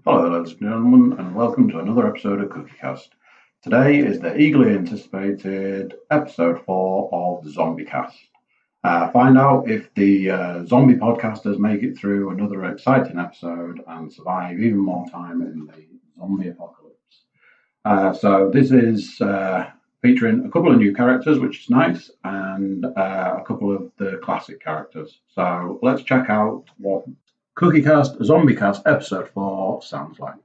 Hello ladies and gentlemen, and welcome to another episode of Cookiecast. Today is the eagerly anticipated episode 4 of the Zombiecast. Find out if the zombie podcasters make it through another exciting episode and survive even more time in the zombie apocalypse. So this is featuring a couple of new characters, which is nice, and a couple of the classic characters. So let's check out what Cookiecast Zombiecast episode 4 sounds like.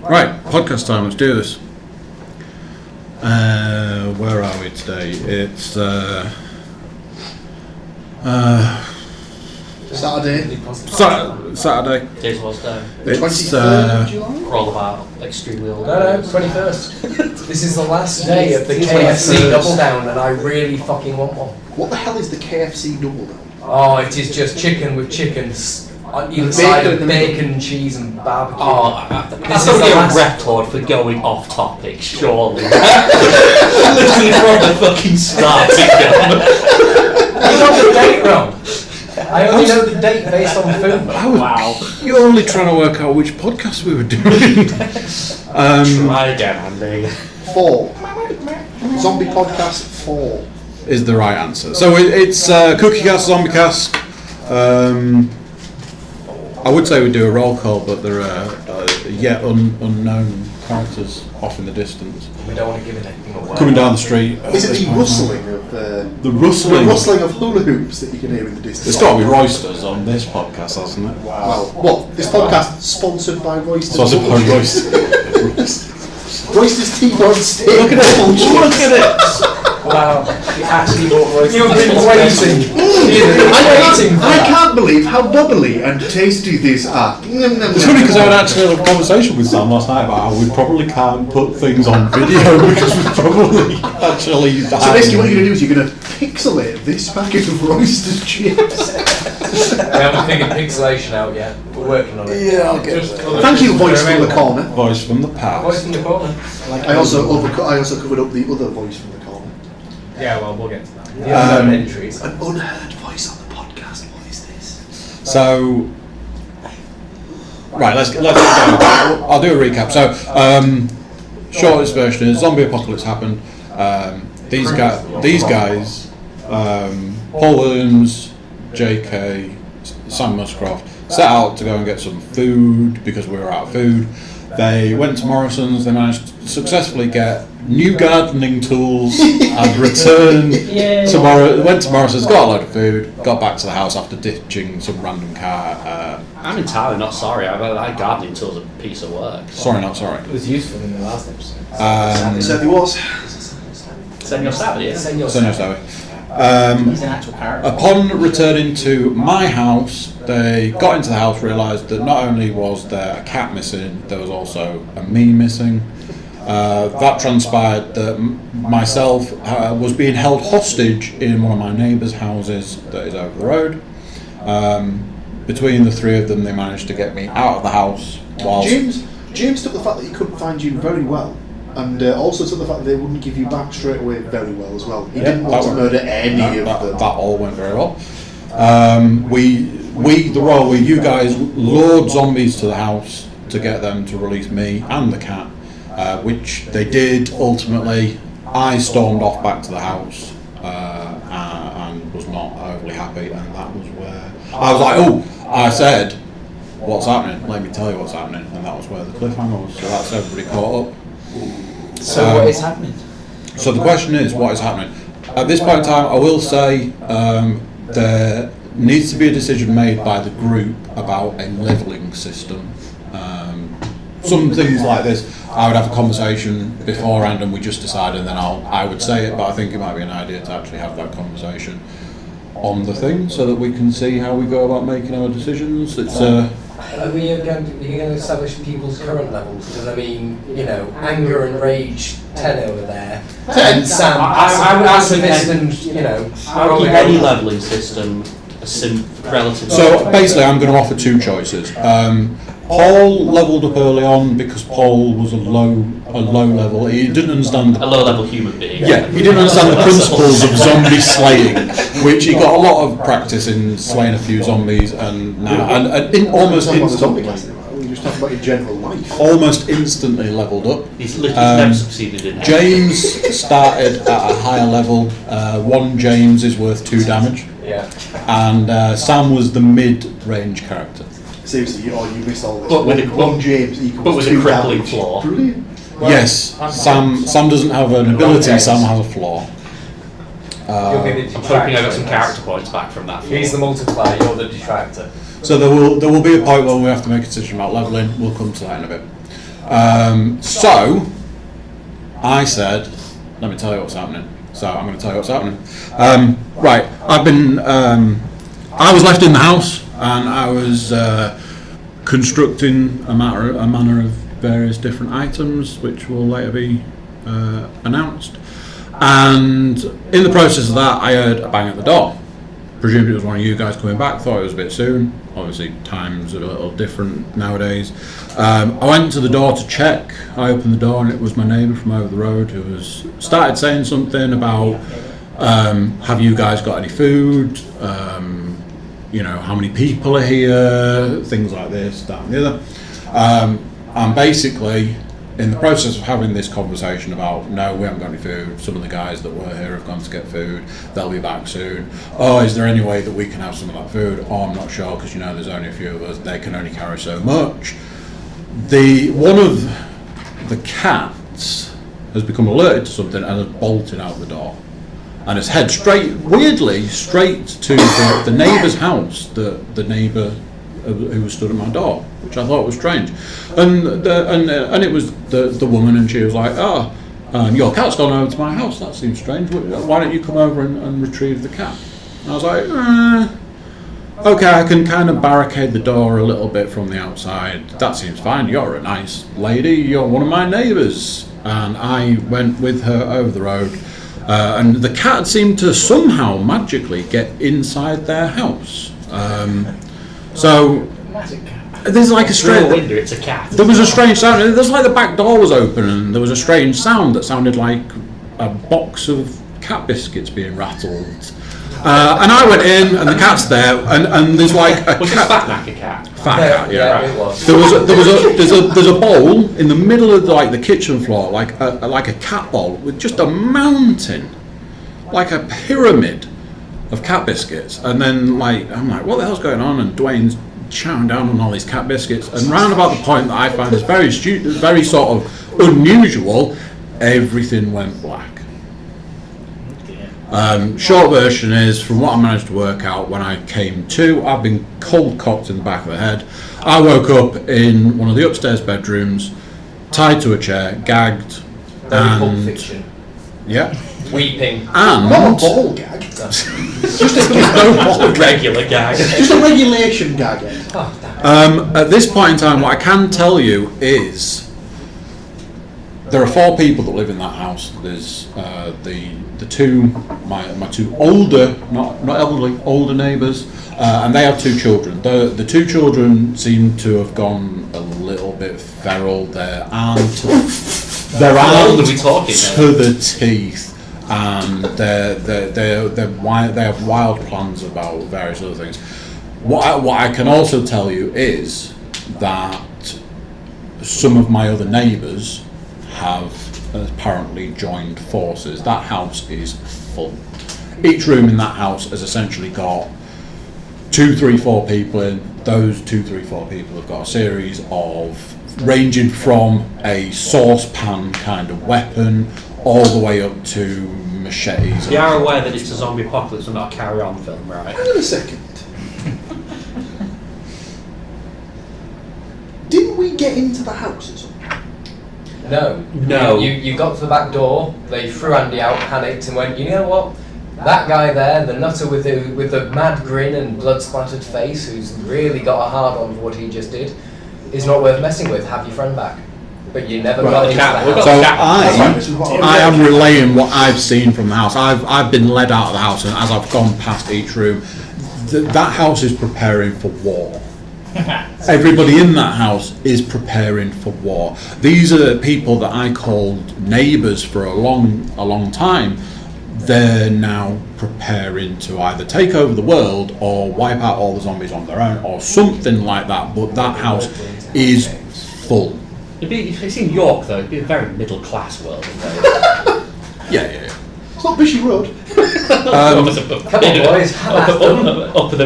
Right, podcast time, let's do this. Where are we today? It's Saturday. Saturday. Today's Wednesday. It's 23rd of July? We're all about extremely old. No, 21st. This is the last day of the KFC double down, and I really fucking want one. What the hell is the KFC double down? Oh, it is just chicken with chickens on either side of bacon, cheese, and barbecue. This is a record for going off topic, surely. Literally from the fucking start again. You got the date wrong. I only know the date based on food. Wow. You're only trying to work out which podcast we were doing. Try again, Andy. 4. Zombie Podcast 4. Is the right answer. So it's Cookiecast Zombiecast. I would say we do a roll call, but there are yet unknown characters off in the distance. We don't want to give it anything away. Coming down the street. Is it the rustling of The rustling of hula hoops that you can hear in the distance? There's got to be roysters on this podcast, hasn't it? Wow. What? This podcast sponsored by Roysters. So I suppose roysters. Roysters T1 steak. Look at it! Look at it! Wow, you actually bought roast. You've been waiting. I can't believe how bubbly and tasty these are. It's funny because I had actually had a conversation with Sam last night about how we probably can't put things on video because we probably actually. So basically, what you're going to do is you're going to pixelate this packet of Roysters chips. We haven't figured pixelation out yet. We're working on it. Yeah, I'll get it. Thank you, voice from the corner. Voice from the past. Voice in the corner. I also covered up the other voice from the corner. Yeah, well, we'll get to that. The unknown entries. An unheard voice on the podcast. What is this? So, right, let's go. I'll do a recap. So, shortest version is zombie apocalypse happened. These guys, Paul Williams, J.K., Sam Muscroft, set out to go and get some food because we were out of food. They went to Morrison's. They managed to successfully get new gardening tools and returned tomorrow. Went to Morrison's, got a load of food, got back to the house after ditching some random car. I'm entirely not sorry. I gardening tools a piece of work. Sorry, not sorry. It was useful in the last episode. It certainly was. Senor Savage, yeah. Senor Savage. He's an actual character. Upon returning to my house, they got into the house, realised that not only was there a cat missing, there was also a me missing. That transpired that myself was being held hostage in one of my neighbours' houses that is over the road. Between the three of them, they managed to get me out of the house. James took the fact that he couldn't find you very well. And also took the fact that they wouldn't give you back straight away very well as well. He didn't want to murder any of them. That all went very well. You guys lured zombies to the house to get them to release me and the cat, which they did ultimately. I stormed off back to the house and was not overly happy, and that was where I was like, I said, what's happening? Let me tell you what's happening. And that was where the cliffhanger was. So that's everybody caught up. So what is happening? So the question is, what is happening? At this point in time, I will say there needs to be a decision made by the group about a levelling system. Some things like this, I would have a conversation beforehand and we just decide, and then I would say it, but I think it might be an idea to actually have that conversation on the thing so that we can see how we go about making our decisions. It's Are we going to establish people's current levels? Because I mean, anger and rage, 10 over there. 10? And Sam, I'm pacifist and, I reckon any levelling system relative. So basically, I'm going to offer two choices. Paul levelled up early on because Paul was a low level. He didn't understand a low level human being. Yeah, he didn't understand the principles of zombie slaying, which he got a lot of practice in slaying a few zombies, and now almost instantly. We just talk about your general life. Almost instantly levelled up. He's literally never succeeded in it. James started at a higher level. One James is worth 2 damage. Yeah. And Sam was the mid-range character. Seriously, you missed all this. But with one James equals but with a 2 crippling damage. flaw. Brilliant. Well, Yes, Sam doesn't have an ability. James. Sam has a flaw. You'll be the I'm detractor. hoping I got some character points back from that. He's the multiplier, you're the detractor. So there will be a point where we have to make a decision about levelling. We'll come to that in a bit. So I said, let me tell you what's happening. So I'm going to tell you what's happening. Right, I was left in the house and I was constructing a manner of various different items, which will later be announced. And in the process of that, I heard a bang at the door. Presumed it was one of you guys coming back. Thought it was a bit soon. Obviously, times are a little different nowadays. I went to the door to check. I opened the door and it was my neighbour from over the road who started saying something about, have you guys got any food? How many people are here? Things like this, that and the other. And basically, in the process of having this conversation about, no, we haven't got any food, some of the guys that were here have gone to get food, they'll be back soon. Oh, is there any way that we can have some of that food? Oh, I'm not sure, because there's only a few of us, they can only carry so much. One of the cats has become alerted to something and has bolted out the door. And has head weirdly straight to the neighbour's house, the neighbour who stood at my door, which I thought was strange, and it was the woman, and she was like, your cat's gone over to my house. That seems strange. Why don't you come over and retrieve the cat? And I was like, okay, I can kind of barricade the door a little bit from the outside. That seems fine. You're a nice lady. You're one of my neighbours. And I went with her over the road, and the cat seemed to somehow magically get inside their house. So there's like a strange. Window, it's a cat. There was a strange sound. There's like the back door was open, and there was a strange sound that sounded like a box of cat biscuits being rattled. And I went in, and the cat's there, and there's like a Was cat. Fat Mac a cat? Fat cat, yeah. It was. There's a bowl in the middle of the kitchen floor, like a cat bowl with just a mountain, like a pyramid of cat biscuits, and then I'm like, what the hell's going on? And Dwayne's chowing down on all these cat biscuits, and round about the point that I find is very sort of unusual, everything went black. Short version is, from what I managed to work out, when I came to, I've been cold cocked in the back of the head. I woke up in one of the upstairs bedrooms, tied to a chair, gagged, Very Pulp and Fiction. yeah. Weeping. And Not a ball gag. Just a Regular gag. Just a regulation gag. Ed. Oh, damn. at this point in time, what I can tell you is there are 4 people that live in that house. There's my two older, not elderly, older neighbours, and they have 2 children. The 2 children seem to have gone a little bit feral. They're armed How old are we talking to the teeth. And they have wild plans about various other things. What I can also tell you is that some of my other neighbours have apparently joined forces. That house is full. Each room in that house has essentially got 2, 3, 4 people in. Those 2, 3, 4 people have got a series of, ranging from a saucepan kind of weapon all the way up to machetes. You are aware that it's a zombie apocalypse and not a carry-on film, right? Hang on a second. Didn't we get into the house at some point? No. You got to the back door, they threw Andy out, panicked, and went, you know what? That guy there, the nutter with the mad grin and blood-splattered face, who's really got a hard on for what he just did, is not worth messing with. Have your friend back. But you never got into the house. So I am relaying what I've seen from the house. I've been led out of the house, and as I've gone past each room, that house is preparing for war. Everybody in that house is preparing for war. These are people that I called neighbours for a long time. They're now preparing to either take over the world or wipe out all the zombies on their own or something like that. But that house is full. If it's in York, though, it'd be a very middle-class world. Yeah. It's not Bushy Road. Come on, boys. Upper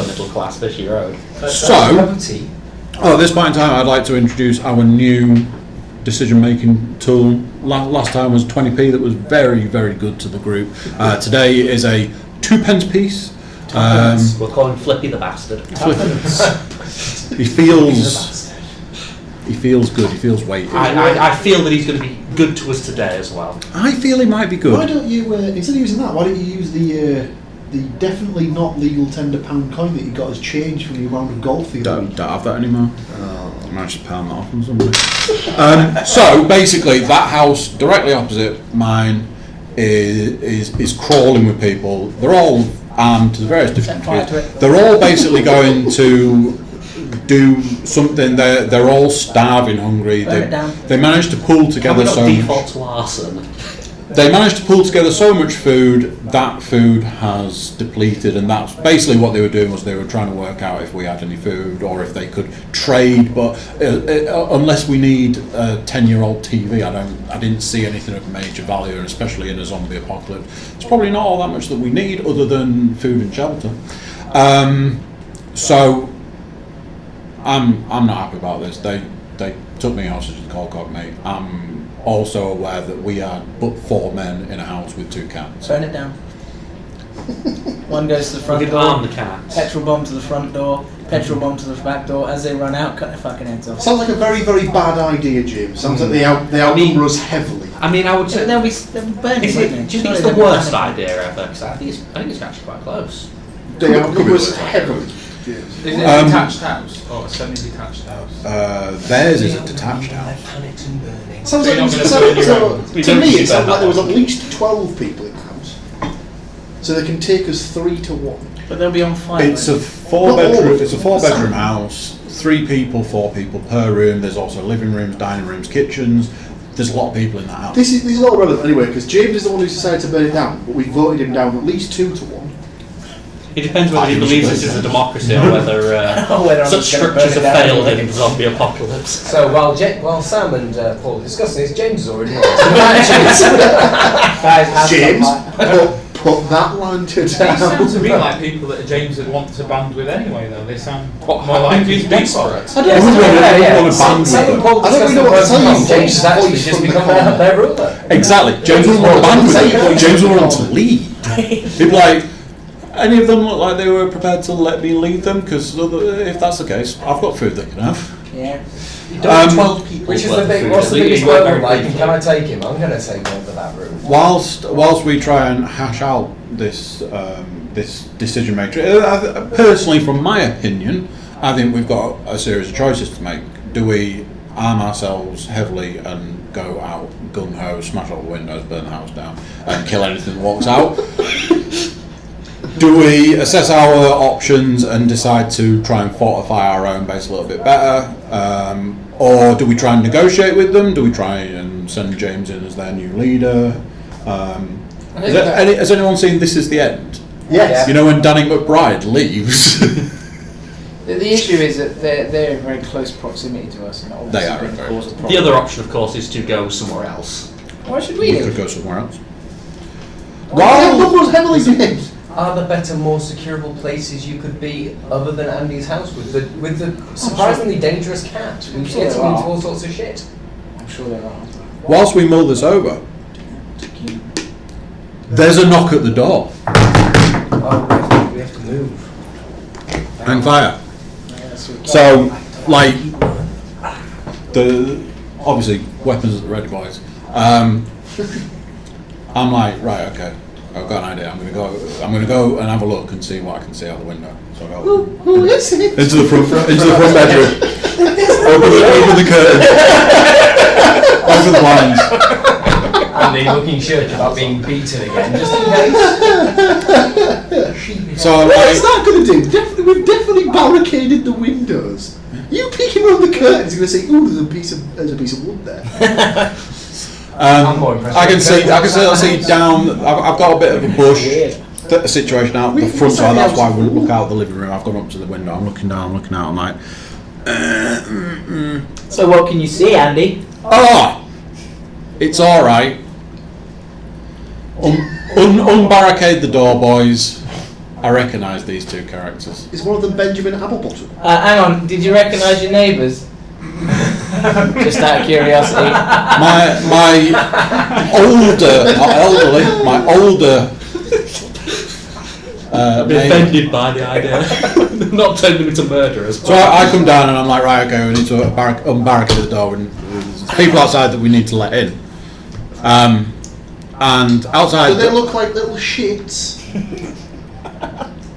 middle class, Fishy Road. So, at this point in time, I'd like to introduce our new decision-making tool. Last time was 20p. That was very, very good to the group. Today is a 2p piece. We'll call him Flippy the Bastard. He feels good. He feels weighty. I feel that he's going to be good to us today as well. I feel he might be good. Why don't you, instead of using that, why don't you use the definitely not legal £10 coin that you got as change from your round of golf the other week? Don't have that anymore. I managed to pound that off on somebody. So basically, that house directly opposite mine is crawling with people. They're all armed to various different degrees. They're all basically going to do something. They're all starving, hungry. They managed to pull together so default to arson. They managed to pull together so much food. That food has depleted, and that's basically what they were doing. Was they were trying to work out if we had any food or if they could trade. But unless we need a 10-year-old TV, I didn't see anything of major value, and especially in a zombie apocalypse, it's probably not all that much that we need other than food and shelter. So I'm not happy about this. They took me hostage to cold cock, mate. I'm also aware that we had but 4 men in a house with 2 cats. Burn it down. One goes to the front door. Arm the cats. Petrol bomb to the front door. Petrol bomb to the back door. As they run out, cut their fucking heads off. Sounds like a very, very bad idea, Jim. Sounds like they outnumber us heavily. I mean, I would say They'll be burning. do you think it's the worst idea ever? Because I think it's actually quite close. They outnumber us heavily. Is it a detached house or a semi-detached house? Theirs is a detached house. Sounds like to me it sounds like there was at least 12 people in the house. So they can take us 3 to 1. But they'll be on fire. It's a 4-bedroom. It's a 4-bedroom house. 3 people, 4 people per room. There's also living rooms, dining rooms, kitchens. There's a lot of people in that house. This is all relevant anyway, because James is the one who decided to burn it down, but we voted him down at least 2 to 1. It depends whether he believes this is a democracy or whether such structures have failed in the zombie apocalypse. So while Sam and Paul are discussing this, James has already James, put that line to These sound to me like people that James would want to band with anyway, though. They sound more like he's desperate. I don't know what to tell you. James has actually just become their ruler. Exactly. James wouldn't want to band with them. James would want to lead. He'd be like, any of them look like they were prepared to let me lead them? Because if that's the case, I've got food they can have. Yeah. 12 people. Which is the big? What's the biggest room like? And can I take him? I'm going to take him over that room. Whilst we try and hash out this this decision matrix, personally, from my opinion, I think we've got a series of choices to make. Do we arm ourselves heavily and go out gung ho, smash all the windows, burn the house down, and kill anything that walks out? Do we assess our options and decide to try and fortify our own base a little bit better? Or do we try and negotiate with them? Do we try and send James in as their new leader? Has anyone seen This Is the End? Yes. You know when Danny McBride leaves? The issue is that they're in very close proximity to us, and They are obviously very cause a problem. The other option, of course, is to go somewhere else. Why should We we could do? go somewhere else. Well, heavily, James. Are there better, more securable places you could be other than Andy's house with the surprisingly dangerous cat who's sure getting there into are. all sorts of shit? I'm sure there are. Whilst we mull this over, there's a knock at the door. Oh, we have to move. Hang fire. Yes, we can. So, like, obviously weapons at the ready, boys. I'm like, right, okay, I've got an idea. I'm gonna go and have a look and see what I can see out the window. So I go Who is it? into the front bedroom. open the curtain. over the blinds. And the looking church about being beaten again, just in case. So What is that going to do? We've definitely barricaded the windows. You peeking around the curtains, you're going to say, "Ooh, there's a piece of wood there." I'm more impressed. I can see down. I've got a bit of a bush situation out the front, so that's why I wouldn't look out the living room. I've gone up to the window. I'm looking down, looking out. I'm like, So what can you see, Andy? oh, it's all right. Unbarricade the door, boys. I recognise these two characters. Is one of them Benjamin Applebottom? Hang on, did you recognise your neighbours? Just out of curiosity. My older I'm offended by the idea. Not turning them into murderers. So I come down and I'm like, right, okay, we need to unbarricade the door, and there's people outside that we need to let in. And outside, Do they look like little shits?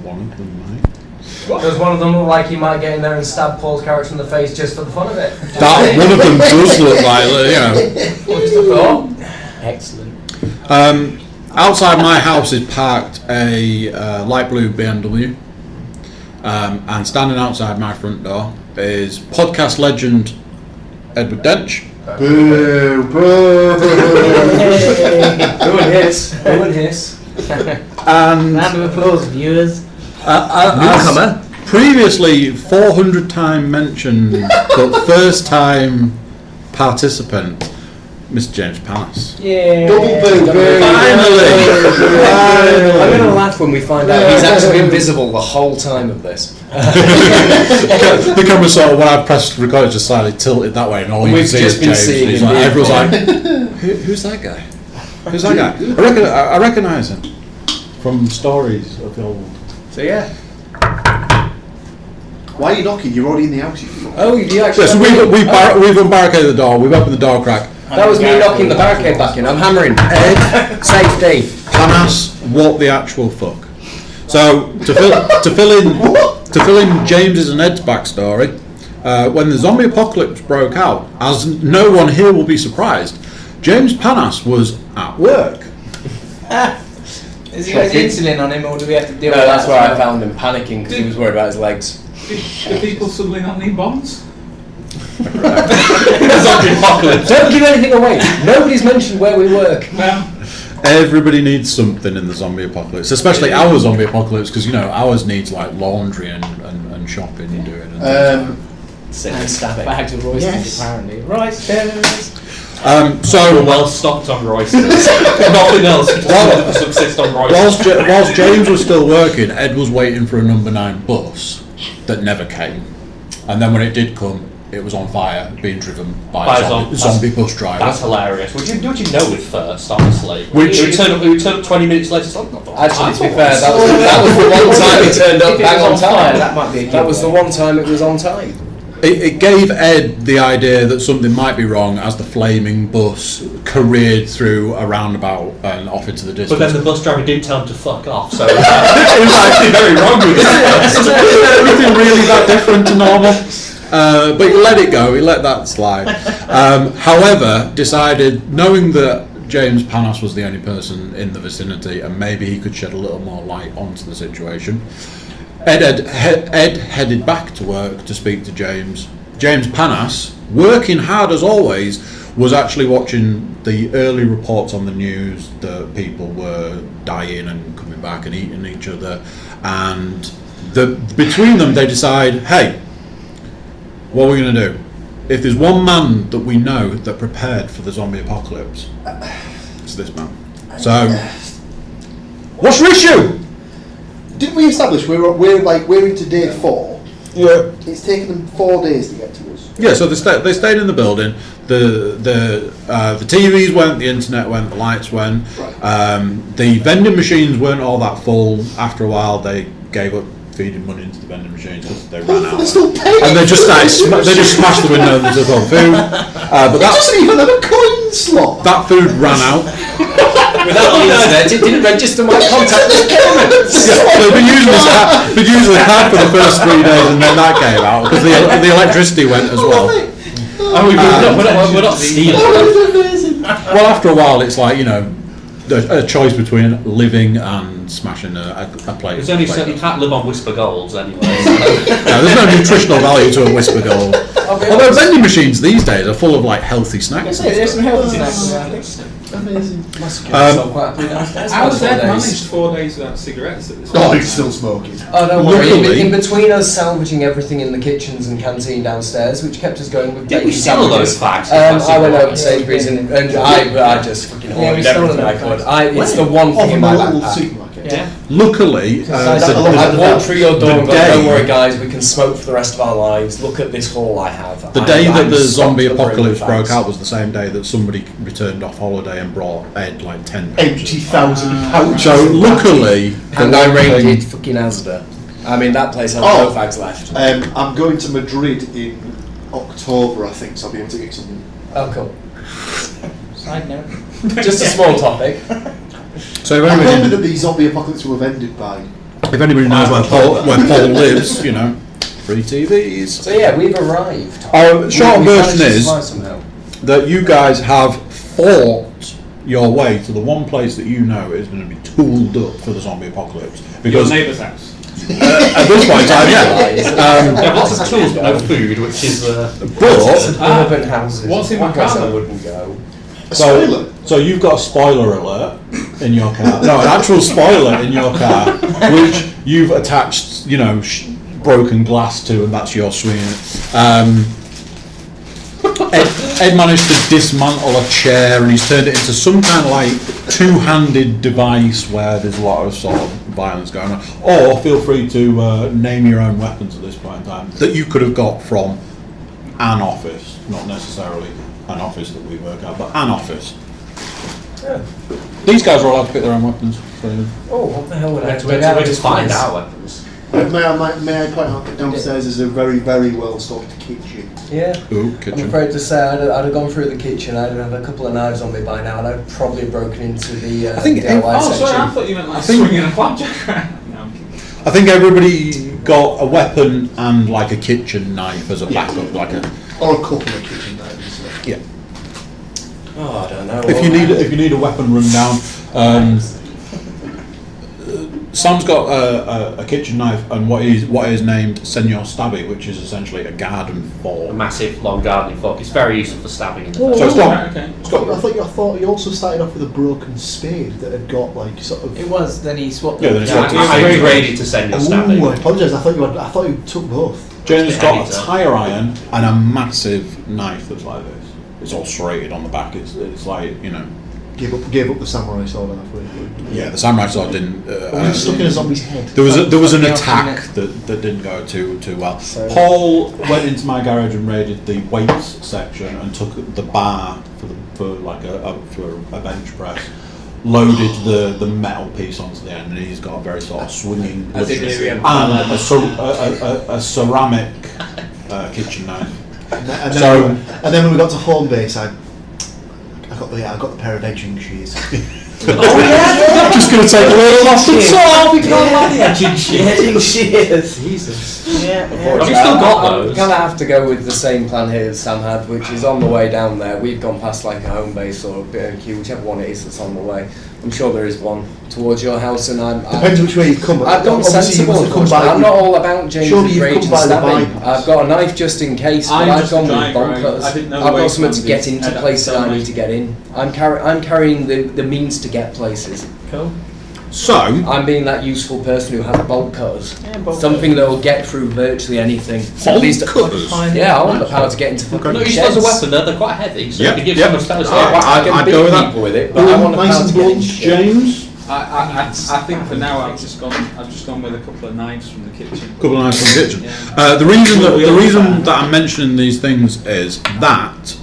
one of them might. Does one of them look like he might get in there and stab Paul's character in the face just for the fun of it? That one of them does look like, Just a thought. Excellent. Outside my house is parked a light blue BMW, and standing outside my front door is podcast legend Edward Dench. Boo, boo. Who would hiss? Who would hiss? And Round of applause, viewers. Newcomer. Previously 400-time mentioned, but first-time participant, Mr. James Panas. Yeah. Double boo, boo. Finally! I'm going to laugh when we find out he's actually invisible the whole time of this. The camera sort of, when I pressed record, it's just slightly tilted that way, and all you We've can see just is been James. seeing He's him like, being everyone's like, who's that guy? Who's that guy? I recognise him from stories of the old. So yeah. Why are you knocking? You're already in the house. Oh, you actually... Yes, we've unbarricaded the door, we've opened the door crack. That was me knocking the barricade back in. I'm hammering. Ed, Safety. Panas, what the actual fuck? So to fill in James's and Ed's backstory, when the zombie apocalypse broke out, as no one here will be surprised, James Panas was at work. Is he got his insulin on him, or do we have to deal No, with that's that? where I found him panicking because he was worried about his legs. Do people suddenly not need bombs? Zombie apocalypse. Don't give anything away. Nobody's mentioned where we work. No. Everybody needs something in the zombie apocalypse, especially our zombie apocalypse, because ours needs like laundry and shopping and doing. And Stabbing. Bags of oysters, Yes. apparently. Roysters. so Well stocked on roysters. Nothing else. Just to subsist on roysters. whilst James was still working, Ed was waiting for a number 9 bus that never came, and then when it did come, it was on fire, being driven by a zombie bus driver. That's hilarious. Would you know it first, honestly? Which- It would turn up 20 minutes later. It's like, Actually, to be fair, that was the one time it turned up If it bang was on on fire, time. that might be a That was the giveaway. one time it was on time. It gave Ed the idea that something might be wrong as the flaming bus careered through a roundabout and off into the distance. But then the bus driver didn't tell him to fuck off, so it was actually very wrong with it. Is everything really that different to normal? But he let it go, he let that slide. However, decided, knowing that James Panas was the only person in the vicinity and maybe he could shed a little more light onto the situation, Ed headed back to work to speak to James. James Panas, working hard as always, was actually watching the early reports on the news that people were dying and coming back and eating each other, and between them they decide, hey, what are we going to do? If there's one man that we know that prepared for the zombie apocalypse, it's this man. So, what's your issue? Didn't we establish we're into day 4? Yeah. It's taken them 4 days to get to us. Yeah. So they stayed in the building. The TVs went, the internet went, the lights went. Right. The vending machines weren't all that full. After a while, they gave up feeding money into the vending machines because they ran out. They're still paying. And they just smashed the window and took all the food. But It doesn't even have a coin slot. that food ran out. Without the internet, it didn't register my contact with payments. Yeah, they've been using this card for the first 3 days, and then that came out because the electricity went as well. We're not stealing. Well, after a while, it's like, a choice between living and smashing a plate. There's only you can't live on Whisper Golds anyway. No, there's no nutritional value to a Whisper Gold. Although vending machines these days are full of like healthy snacks. There's some healthy snacks. Amazing. How has Ed managed 4 days without cigarettes at this point? Oh, he's still smoking. Oh, don't worry. Luckily- In between us salvaging everything in the kitchens and canteen downstairs, which kept us going with Did we baking steal those sandwiches. fags? I went over to Sainsbury's and I just fucking Yeah, we hoarded stole everything I them could. fags. It's the one thing in my local backpack. supermarket. Yeah. Luckily, I'd walk through your door and go, day- don't worry guys, we can smoke for the rest of our lives. Look at this haul I have. the day that I'm the stocked zombie to the brim apocalypse with broke fags. out was the same day that somebody returned off holiday and brought Ed like 10 80,000 pouches. So luckily, And the I one raided thing- fucking Asda. I mean, that place has Oh. no fags left. I'm going to Madrid in October, I think, so I'll be able to get some. Oh, cool. Side note. Just a small topic. So if I'm hoping anybody, that the zombie apocalypse will have ended by. if anybody knows where Paul lives, free TVs. So yeah, we've arrived. Short We version managed to is fly somehow. that you guys have fought your way to the one place that you know is going to be tooled up for the zombie apocalypse. Your Because neighbour's house. at this point in time, yeah. They have lots of tools but no food, which is But Urban houses. What's in my One place car, I though? wouldn't go. A spoiler. so you've got a spoiler alert in your car. No, an actual spoiler in your car, which you've attached, broken glass to, and that's your swing. Ed managed to dismantle a chair, and he's turned it into some kind of like two-handed device where there's a lot of sort of violence going on. Or feel free to name your own weapons at this point in time that you could have got from an office, not necessarily an office that we work at, but an office. Yeah. These guys are allowed to pick their own weapons. So. Oh, what the hell would I have to where get out of to this find place? our weapons. May I point out that downstairs is a very, very well stocked kitchen. Yeah. Ooh, I'm kitchen. afraid to say I'd have gone through the kitchen, I'd have had a couple of knives on me by now, and I'd probably have broken into the I think DIY Oh, section. sorry, I thought you meant like I think- swinging a flapjack around. No, I'm kidding. I think everybody got a weapon and like a kitchen knife as a backup, like a. Or a couple of kitchen knives. Yeah. Oh, I don't know. If you need a weapon run down, Sam's got a kitchen knife and what is named Senor Stabby, which is essentially a garden A fork. massive long gardening fork. It's very useful for stabbing in the Oh, face. So it's got. Right, okay. I thought he also started off with a broken spade that had got like sort of. It was, then he swapped Yeah, then it. he swapped it. I upgraded to Senor stabbing. I apologise. I thought you took both. James has got a Editor. tire iron and a massive knife that's like this. It's all serrated on the back. It's like Gave up the samurai sword halfway. Yeah, the samurai sword didn't. It was stuck in a zombie's head. There was an Yeah, attack yeah. that didn't go too well. So- Paul went into my garage and raided the weights section and took the bar for a bench press. Loaded the metal piece onto the end, and he's got a very sort of swinging I did hear him. and a ceramic kitchen knife. And So- then when we got to home base, I got the pair of edging shears. Just going to take a little off the top. Edging shears. Jesus. Yeah, Have you still got I'm those? gonna have to go with the same plan here as Sam had, which is on the way down there. We've gone past like a home base or a B&Q, whichever one it is that's on the way. I'm sure there is one towards your house, and Depends which way you come. I've gone Obviously, you sensible. must have come by I'm with- not all about James' Surely you've rage come and by the stabbing. bypass. I've got a knife just in case, but I'm I've just gone a with driver. bonkers. I didn't know the I've got way something to to get into end up places I somewhere. need to get in. I'm carrying the means to get places. Cool. So I'm being that useful person who has bolt cutters. Yeah, bolt Something that will get through virtually anything. At least, cutters. yeah, I want the power to get into fucking No, you sheds. use as a weapon. They're quite heavy, so Yep, you can give yep. someone spells. I can I'd beat go with that. people with it, but I want the Nice power and to get in blunt. shit. James, I think for now I've just gone with a couple of knives from the kitchen. couple of knives from the kitchen. Yeah. The reason that I'm mentioning these things is that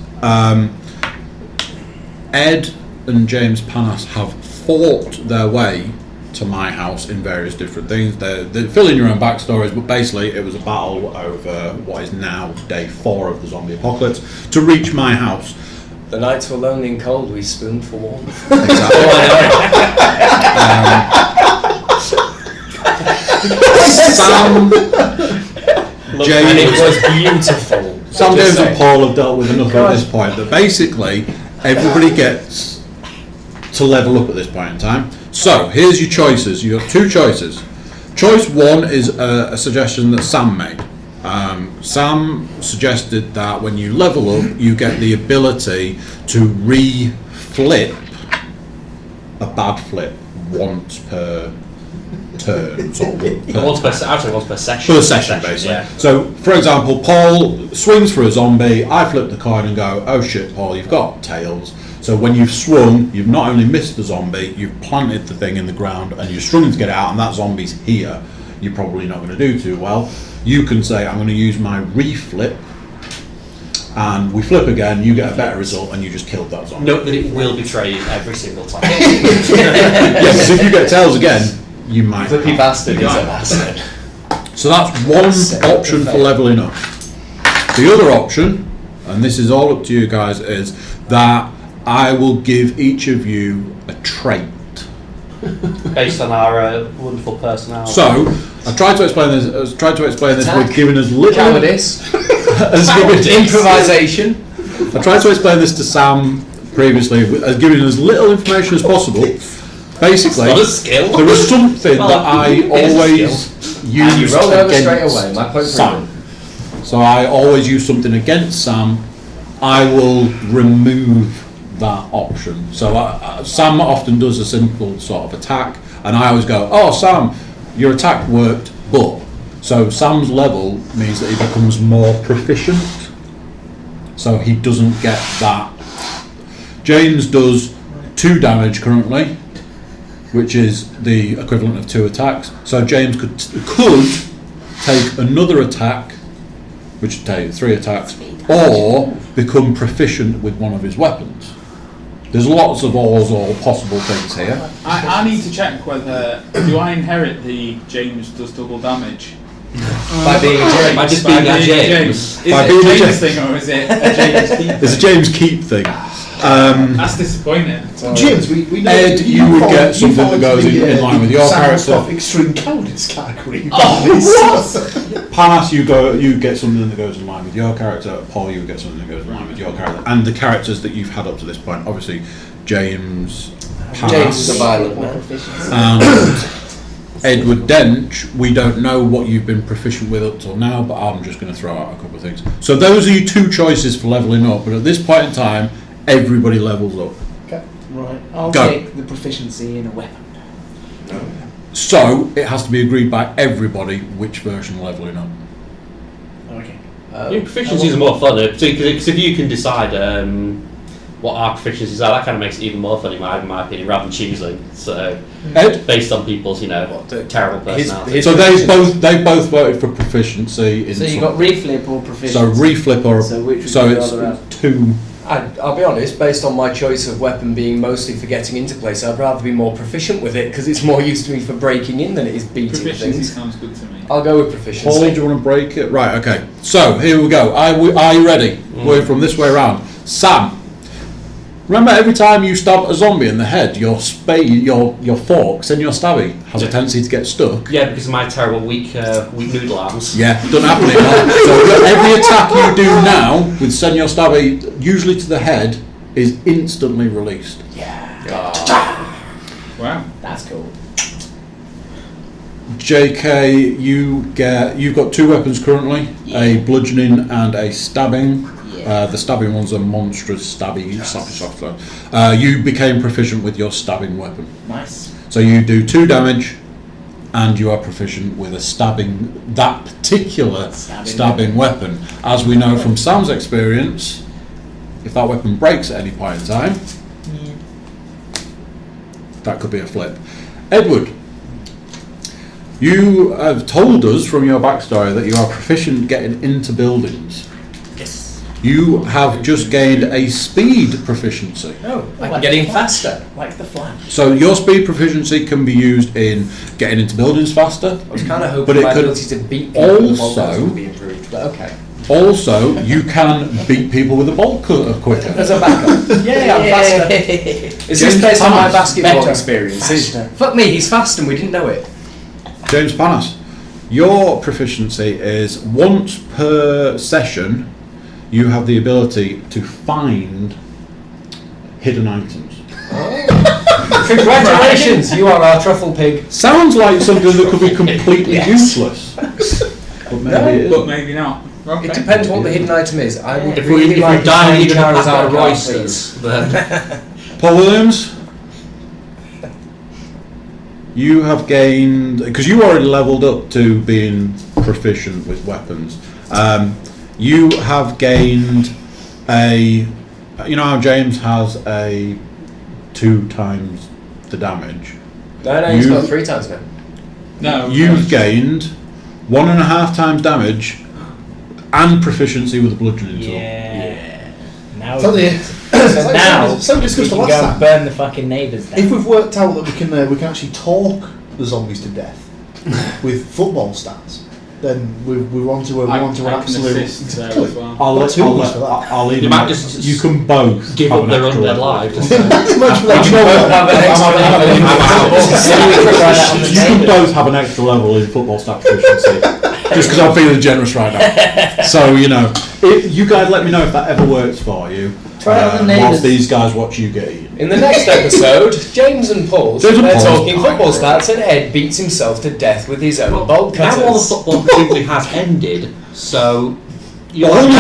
Ed and James Panas have fought their way to my house in various different things. They fill in your own backstories, but basically it was a battle over what is now day 4 of the zombie apocalypse to reach my house. The nights were lonely and cold, we spooned for warmth. Sam, And it James, was beautiful. Sam, James and Paul have dealt with enough at this point that basically everybody gets to level up at this point in time. So here's your choices. You've got 2 choices. Choice 1 is a suggestion that Sam made. Sam suggested that when you level up, you get the ability to re-flip a bad flip once per turn, sort of. Once per session. Per session, basically. Yeah. So, for example, Paul swings for a zombie, I flip the coin and go, oh shit, Paul, you've got tails. So when you've swung, you've not only missed the zombie, you've planted the thing in the ground and you're struggling to get it out, and that zombie's here. You're probably not going to do too well. You can say, I'm going to use my re-flip, and we flip again, you get a better result, and you just killed that zombie. Note that it will betray you every single time. Yes, if you get tails again, you might. Flippy bastard is a bastard. So that's one option for leveling up. The other option, and this is all up to you guys, is that I will give each of you a trait. Based on our wonderful personality. So I tried to explain this. Attack. With giving us little Cowardice. improvisation. Improvisation. I tried to explain this to Sam previously, as giving as little information as possible. Basically, Not a skill. there was something Well, that I it is a always And you use rolled over straight against away. My point Sam. proven. So I always use something against Sam. I will remove that option. So Sam often does a simple sort of attack, and I always go, oh Sam, your attack worked, but. So Sam's level means that he becomes more proficient, so he doesn't get that. James does 2 damage currently, which is the equivalent of 2 attacks. So James could take another attack, which would take 3 attacks, or become proficient with one of his weapons. There's lots of or possible things here. I need to check whether do I inherit the James does double damage By being a James. By just being a James. Is By it being a a James James. thing or is it a James keep? It's a James Keep thing. That's disappointing. James, we know Ed, you would get something that goes in line with your character. Extreme cowardice category. Pass, you get something that goes in line with your character. Paul, you get something that goes in line with your character, and the characters that you've had up to this point. Obviously, James, Pass, James is a violent man. and Edward Dench. We don't know what you've been proficient with up till now, but I'm just going to throw out a couple of things. So those are your 2 choices for leveling up. But at this point in time, everybody levels up. Okay. Right. I'll Go. take the proficiency in a weapon. So it has to be agreed by everybody which version of leveling up. Okay. Your proficiencies are more fun, because if you can decide what our proficiencies are, that kind of makes it even more fun in my opinion, rather than choosing. So, Ed? based on people's, terrible personality. So they both voted for proficiency in So you some- got reflip or proficiency. So reflip or So which would so you it's rather have? 2. I'll be honest, based on my choice of weapon being mostly for getting into place, I'd rather be more proficient with it because it's more used to me for breaking in than it is beating Proficiency things. sounds good to me. I'll go with Paul, proficiency. do you want to break it? Right, okay. So here we go. Are you ready? We're from this way around. Sam, remember every time you stab a zombie in the head, your forks and your stabby has a tendency to get stuck. Yeah, because of my terrible weak noodle arms. Yeah, doesn't happen anymore. So every attack you do now with send your stabby, usually to the head, is instantly released. Wow. That's cool. JK, you've got 2 weapons currently, a bludgeoning and a stabbing. Yeah. The stabbing one's a monstrous stabbing. You became proficient with your stabbing weapon. Nice. So you do 2 damage, and you are proficient with a stabbing, that particular stabbing weapon. As we know from Sam's experience, if that weapon breaks at any point in time, that could be a flip. Edward, you have told us from your backstory that you are proficient getting into buildings. Yes. You have just gained a speed proficiency. Oh, I'm getting faster. Like the Flash. So your speed proficiency can be used in getting into buildings faster. I was kind of hoping But it my could ability to beat people with also- podcast would be improved, but okay. Also, you can beat people with a bolt cutter quicker. As a backup. Yeah, I'm faster. Is this based on my basketball Better. experience? Faster. Fuck me, he's fast and we didn't know it. James Panas, your proficiency is once per session, you have the ability to find hidden items. Congratulations, you are our truffle pig. Sounds like something that could be completely useless. But maybe it But isn't. maybe not. Okay. It depends what the hidden item is. I would If really we like to die find eating a pack Charizard of card, Royces, then Paul Williams, you have gained, because you already leveled up to being proficient with weapons. You have gained a, you know how James has a 2 times the damage. No, he's You- got 3 times now. No. You've gained 1.5 times damage and proficiency with a bludgeoning tool. Yeah. Now, Tell you. so now So we we discussed can the go last and time. burn the fucking neighbours down. If we've worked out that we can actually talk the zombies to death with football stats, then we're on to an I absolute. can assist there Exactly. as well. I'll Got let, 2 I'll of us let, for that. I'll leave You them. might just You can both give have up an their extra undead level. life. Just Imagine that. You both have an extra You can both have an extra level in football stat proficiency. Just because I'm feeling generous right now. So, you know, you guys let me know if that ever works for you. Try it on the neighbours. Whilst these guys watch you get eaten. In the next episode, James and Paul, James and they're Paul's talking dying. football stats and Ed beats himself to death with his own bolt now all the cutters. football simply has ended, so you All all the the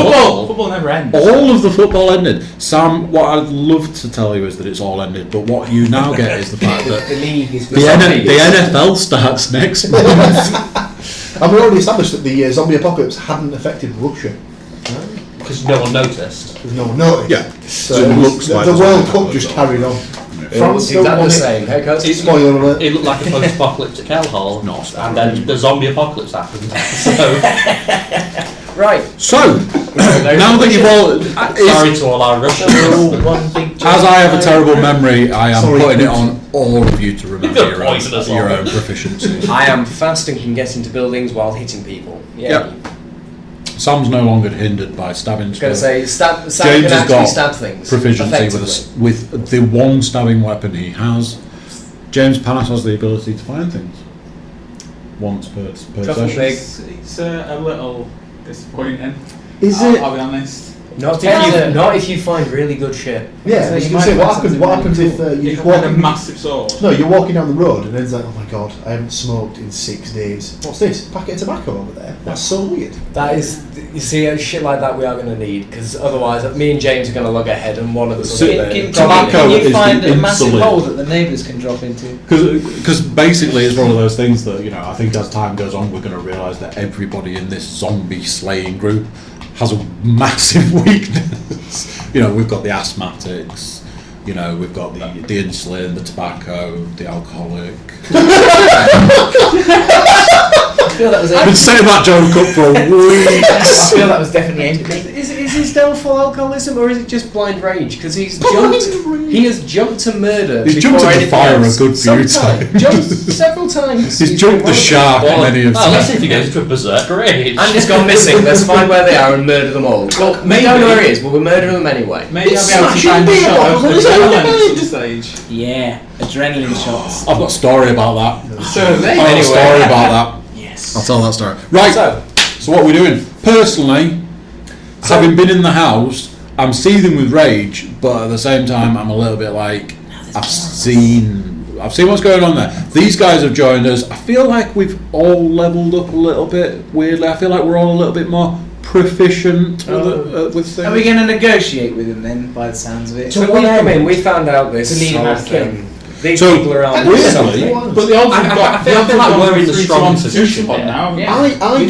football. Football never ends. All of the football ended. Sam, what I'd love to tell you is that it's all ended, but what you now get is the fact that the league is the NFL starts next month. And we already established that the zombie apocalypse hadn't affected Russia. Because no one noticed. Because no one noticed. Yeah. So It looks like the the World zombie Cup just apocalypse. carried on. It was exactly the same. Hey, Coach? Spoiler alert. It looked like a post-apocalyptic hellhole, No, and then the zombie apocalypse happened. So, Right. So, now that you've all... sorry to all our Russian listeners. As I have a terrible memory, I am Sorry, putting it Putin. on all of you to remember You're your own, poisonous, your aren't own proficiency. I am fast and can get into buildings while hitting people. Yeah. Yep. Sam's no longer hindered by stabbing I was going to stuff. say, Sam James can has actually got stab things. Proficiency effectively. with the one stabbing weapon he has. James Panas has the ability to find things once per Truffle session. pig. It's a little disappointing. Is I'll, it? I'll be honest. Not Yeah. if you find really good shit. Yeah, So I was you going to say, might what find happens something if really you're If just I had a walking... massive sword. No, you're walking down the road and then it's like, oh my god, I haven't smoked in 6 days. What's this? Packet of tobacco over there? That's so weird. That is, you see, shit like that we are going to need, because otherwise, me and James are going to lug ahead and one of us So- will Can, get Tobacco can is you the find a massive insulin. hole that the neighbours can drop into? Because basically it's one of those things that, you know, I think as time goes on we're going to realise that everybody in this zombie slaying group has a massive weakness. You know, we've got the asthmatics, you know, we've got the insulin, the tobacco, the alcoholic. I feel that was I've been saying that joke up for weeks. I feel that was definitely aimed at me. Is his downfall alcoholism or is it just blind rage? Because he has jumped to murder. He's before jumped to the anything fire else. a good few Sometimes. times. Jumped several times. He's jumped the shark many of let's see times. if he goes into a berserk rage. And he's gone missing. Let's find where they are and murder them all. Well, we don't know where he is, but we'll murder them anyway. Maybe It's I'll be able to smashing find a beer shot of bottles, isn't it? adrenaline at some stage. Yeah, adrenaline shots. I've got a story about that. So I've got a story about that. Yes. I'll tell that story. Right, So, so what are we doing? Personally, having been in the house, I'm seething with rage, but at the same time, I'm a little bit like, I've seen what's going on there. These guys have joined us. I feel like we've all leveled up a little bit, weirdly. I feel like we're all a little bit more proficient with things. Are we going to negotiate with him then, by the sounds of it? so we come in, we found out this To lead him whole out to kill. thing. These So, people are on weirdly- something. But the odds I have got. feel like we're in the 3 to strong 1 position spot here. now. Yeah. I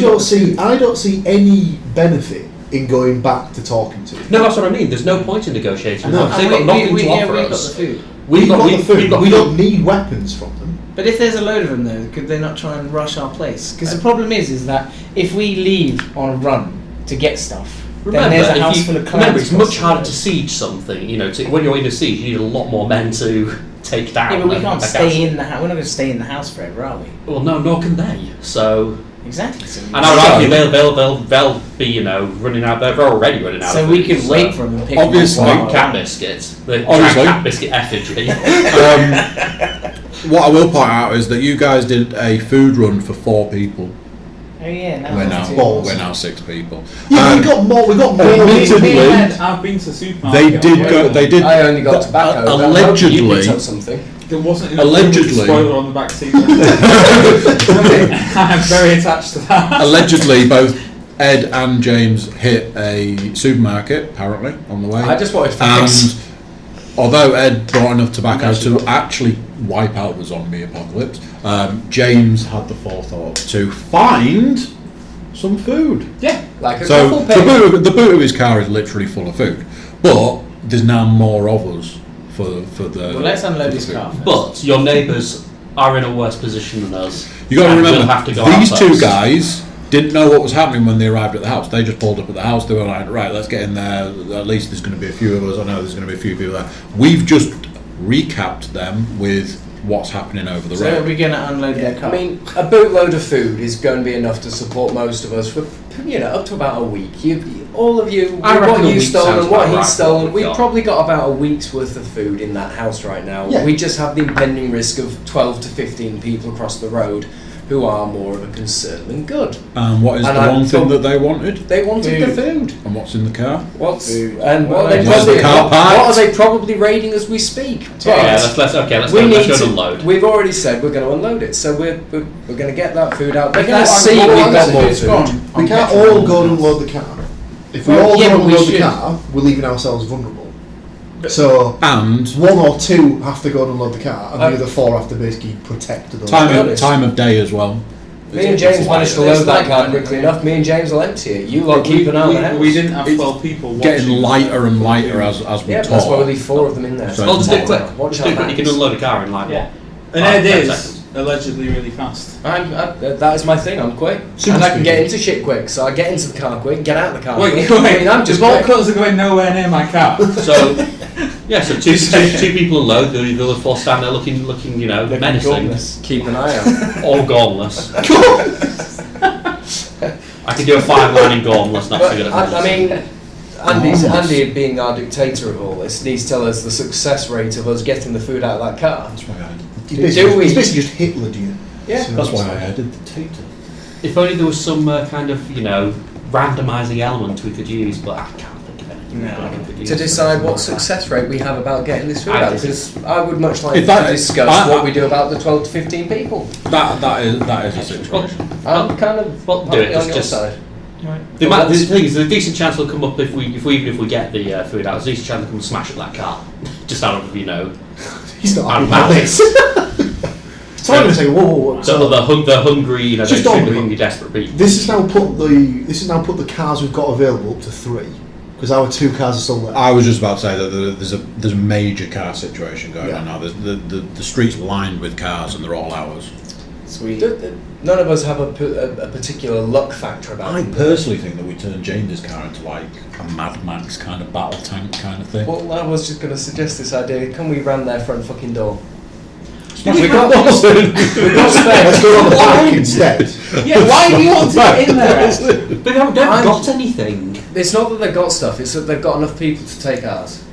don't see any benefit in going back to talking to him. No, that's what I mean. There's no point in negotiating. No. They've got nothing to offer we've got us. the food. We've got the food. we've got We food. don't need weapons from them. But if there's a load of them though, could they not try and rush our place? Because the problem is that if we leave on a run to get stuff, Remember, then there's a if house you- full of clans. remember, it's much crossing harder the to siege something. You know, when you're in a siege, you need a lot more men to take down. road. Yeah, but we than can't a stay castle. in the house. We're not going to stay in the house forever, are we? Well, no, nor can they. So, Exactly. So and I would argue they'll be, you know, running out. They're already running out. so of we food, could wait for them and pick Obviously. them up. cat biscuits. The Obviously. cat biscuit effigy. What I will point out is that you guys did a food run for 4 people. Oh yeah, now We're it's now two. Balls. we're now 6 people. Yeah, we got more. We got more. Admittedly, Me and Ed, I've been to the supermarket. they did go. They did. I only got tobacco. but I hope Allegedly, you picked up something. There wasn't enough Allegedly. spoiler on the back seat. I'm very attached to that. allegedly, both Ed and James hit a supermarket apparently on the way. I just wanted and facts. although Ed brought enough tobacco to actually wipe out the zombie apocalypse, James had the forethought to find some food. Yeah. Like a So couple pig. the boot of his car is literally full of food, but there's now more of us for the. Well, let's unload his car first. But your neighbours are in a worse position than us. You got to and remember, we'll have to go these out two first. guys didn't know what was happening when they arrived at the house. They just pulled up at the house. They were like, right, let's get in there. At least there's going to be a few of us. I know there's going to be a few people there. We've just recapped them with what's happening over the So are road. we going to unload their car? I mean, a bootload of food is going to be enough to support most of us for, up to about a week. All of you, I with reckon what a you've week stolen, sounds what about he's right for what stolen, we've we've got. probably got about a week's worth of food in that house right now. Yeah. We just have the impending risk of 12 to 15 people across the road who are more of a concern than good. And what is And the I one thing thought- that they wanted? They wanted the food. And what's in the car? What's Food. and Well, what, are they where's the probably, car what parked? are they probably raiding as we speak? Yeah, let's go and unload. We've already said we're going to unload it, so we're going to get that food out. They're If going to that's see what we've I'm got saying, more it's food. gone. We I'm can't getting all it. go and unload the car. If we Well, all yeah, go but and we unload the should. car, we're leaving ourselves vulnerable. So And one or two have to go and unload the car, and Uh, the other four have to basically protect the time of day as well. Me and James managed to It's load that like car that, quickly yeah. enough. Me and James will empty it. You lot keep an eye on the house. We didn't have It's 12 people Getting watching. lighter and lighter as we Yeah, talk. that's why we leave 4 of them in there. So Well, just do it tomorrow. quick. Watch Just do it our quick. You can backs. unload a car in like Yeah. what? And 5, Ed 10 is seconds. allegedly really fast. That is my thing. I'm quick, Super and I can speed. get into shit quick. So I get into the car quick, get out of the car Wait, quick. I mean, I'm the just bolt quick. cutters are going nowhere near my car. So, yeah, so two people unload, the other 4 stand there looking, menacing. Keep an eye out. Or gormless. I could do a 5-line in gormless, not so good at I mean, Almost. Andy being our dictator of all this needs to tell us the success rate of us getting the food out of that car. That's why I He's Do basically, we- he's basically just Hitler, do you? Yeah. So That's why it's- I added the dictator. If only there was some kind of, randomising element we could use, but I can't think of anything. No. that we could use. To decide what success rate we have about getting this food I out, think- because I would much like In fact, to discuss what we do about the 12 to 15 people. That is a situation. I'm kind of Well, do it, on your just- side. The thing is, there's a decent chance it'll come up if we get the food out. There's a decent chance it'll come and smash up that car, just out of He's not out of happy about malice. this. So I'm going to say, whoa. So the hungry, Just extremely on- hungry, desperate people. This has now put the cars we've got available up to 3, because our 2 cars are still there. I was just about to say that there's a major car situation going Yeah. on now. The streets lined with cars and they're all ours. Sweet. None of us have a particular luck factor about I them. personally think that we turned James's car into like a Mad Max kind of battle tank kind of thing. Well, I was just going to suggest this idea. Can we ran their front fucking door? We got space. Let's go on the back instead. Yeah, why do you want to get in there? But they haven't got anything. It's not that they've got stuff, it's that they've got enough people to take ours.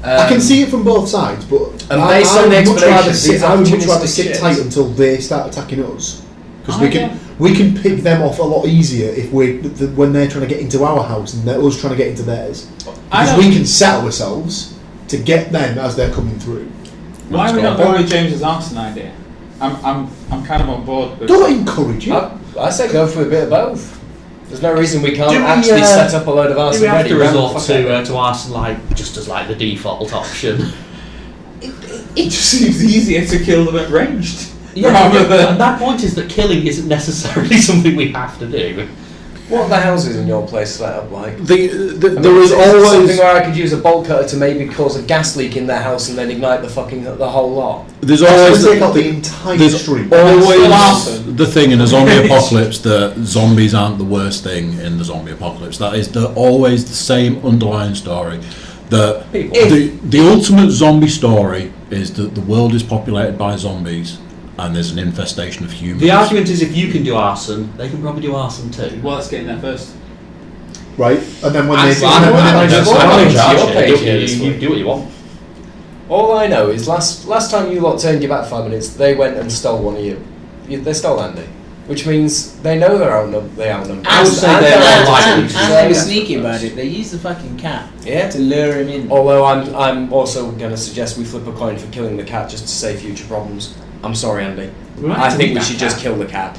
I can see it from both sides, but And based on the would much rather explanations, these I would much rather opportunistic sit shits. tight until they start attacking us. Because Oh, we can pick them off a lot easier if when they're trying to get into our house and they're us trying to get into theirs. I Because don't- we can set ourselves to get them as they're coming through. Why are we That's not got a going with point. James's arson idea? I'm kind of on board with Don't encourage it. I say go for a bit of both. There's no reason we can't Do we, actually set up a load of Do arson we have ready. to Ram the resort fuck out. to arson just as the default option? It just seems easier to kill them at ranged. Yeah, rather than and that point is that killing isn't necessarily something we have to do. What are the houses in your place set up like? There is Is it always something where I could use a bolt cutter to maybe cause a gas leak in their house and then ignite the whole lot. there's Let's always take out the entire there's street. always the thing in a zombie apocalypse that zombies aren't the worst thing in the zombie apocalypse. That is always the same underlying story. That People. the ultimate zombie story is that the world is populated by zombies and there's an infestation of humans. The argument is if you can do arson, they can probably do arson too. well, let's get in there first. Right? And then when I they don't know, I I just don't want know, to charge your it. page here this You week. do what you want. All I know is last time you lot turned your back 5 minutes, they went and stole one of you. They stole Andy. which means they know they own them. I would say they're more likely to. And they were sneaky about it. They used the fucking cat to lure him in. Although I'm also going to suggest we flip a coin for killing the cat just to save future problems. I'm sorry, Andy. I think we should just kill the cat,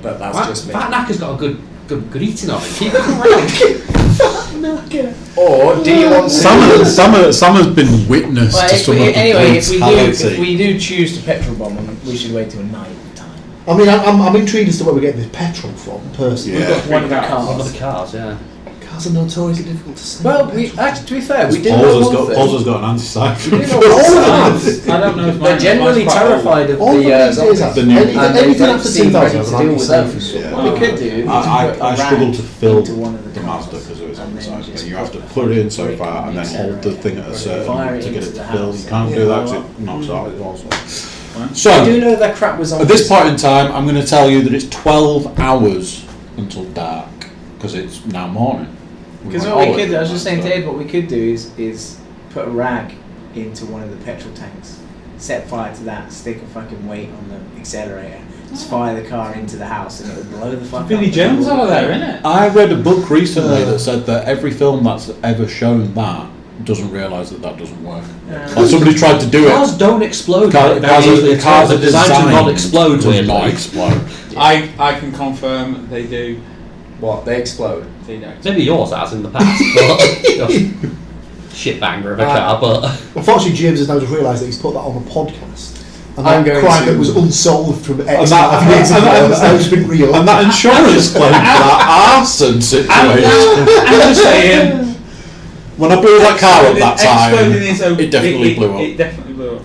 but that's just me. Fat Knacker's got a good eating on it. Keep it around. Or do you want Summer's been witness to some of the if we do choose to petrol bomb them, we should wait till night time. I mean, I'm intrigued as to where we're getting this petrol from, personally. Yeah. We've got one of the cars. One of the cars, yeah. Cars are notoriously difficult to say. Well, actually, to be fair, we did know one thing. Paul's got an anti-siphon. We did know one thing. I don't know if They're generally terrified of All the zombies zombies. the new- And they anything don't after seem 2000 ready to deal with those. Yeah. What we could do is I struggle to fill into one of the the cars Mazda because of its and then anti-siphon. just You have to put put it in so break far and then the hold the thing at a accelerator, certain fire to it get it into to the fill. house. You can't do that because it knocks out it also. So, I do know their crap was on. at this point in time, I'm going to tell you that it's 12 hours until dark because it's now morning. Because what we could, I was just saying to Ed, what we could do is put a rag into one of the petrol tanks, set fire to that, stick a fucking weight on the accelerator, just fire the car into the house, and it'll blow the fuck up. Billy Jones over there, isn't it? I read a book recently that said that every film that's ever shown that doesn't realise that doesn't work. Like somebody tried to do Cars it. don't explode. Cars are designed to not explode. to Weirdly. not explode. I can confirm they do. What? They explode. They don't. Maybe yours has in the past, but shitbanger of a car. But Unfortunately, James has now just realised that he's put that on the podcast. And I'm that going crime to- that was unsolved from X that- amount of years and ago that- has now just been real. And that insurance claim for that arson situation. I'm just saying. When I blew that car up that time, exploding is okay. it definitely blew up. It definitely blew up.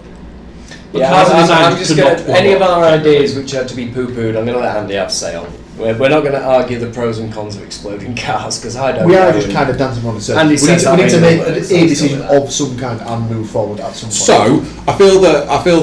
Yeah, cars are designed I'm just to going not to. Any of blow up. our ideas which are to be poo-pooed, I'm going to let Andy have say on. We're not going to argue the pros and cons of exploding cars because I don't. We are know. just kind of dancing on a circle. Andy We says need to that make anyway, a so let's decision go with that. of some kind and move forward at some point. So I feel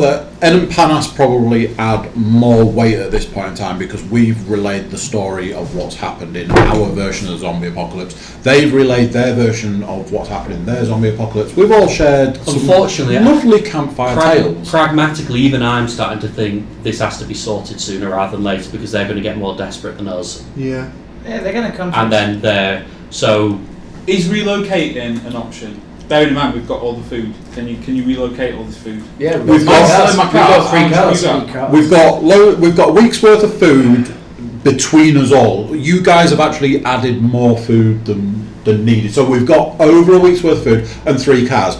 that Ed and Panas probably add more weight at this point in time because we've relayed the story of what's happened in our version of the zombie apocalypse. They've relayed their version of what's happened in their zombie apocalypse. We've all shared some Unfortunately, lovely campfire tales. pragmatically, even I'm starting to think this has to be sorted sooner rather than later because they're going to get more desperate than us. Yeah. Yeah, they're going to come. And then they're so. Is relocating an option? Bearing in mind we've got all the food. Can you relocate all this food? Yeah, We've got- three cars. How much Three have you cars. got? We've got a week's worth of food between us all. You guys have actually added more food than needed. So we've got over a week's worth of food and 3 cars.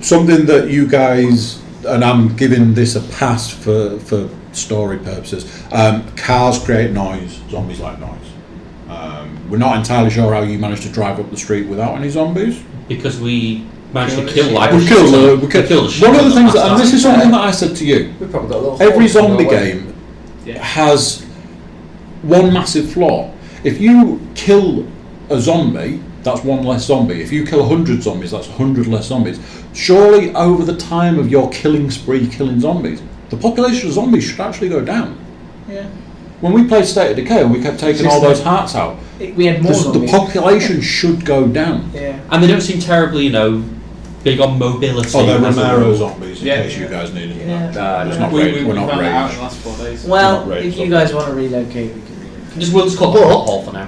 Something that you guys, and I'm giving this a pass for story purposes, cars create noise, zombies like noise. We're not entirely sure how you managed to drive up the street without any zombies. Because we managed to Kill kill like We killed we killed a shit one of the ton things, last and this time. is something that I said to you. We've probably got a little. Every hole in zombie our way. game Yeah. has one massive flaw. If you kill a zombie, that's one less zombie. If you kill 100 zombies, that's 100 less zombies. Surely, over the time of your killing spree, killing zombies, the population of zombies should actually go down. Yeah. When we played State of Decay and we kept taking all those hearts out, We had more the zombies. population should go down. Yeah. And they don't seem terribly, big on mobility. Oh, they're as a Romero rule. zombies, in Yeah. case you guys needed Yeah. that. It's No, not We rage, we're not found it out in rage. the last 4 days. Well, Not rage if you zombies. guys want to relocate, we can relocate. We'll just call it the hot hole for now.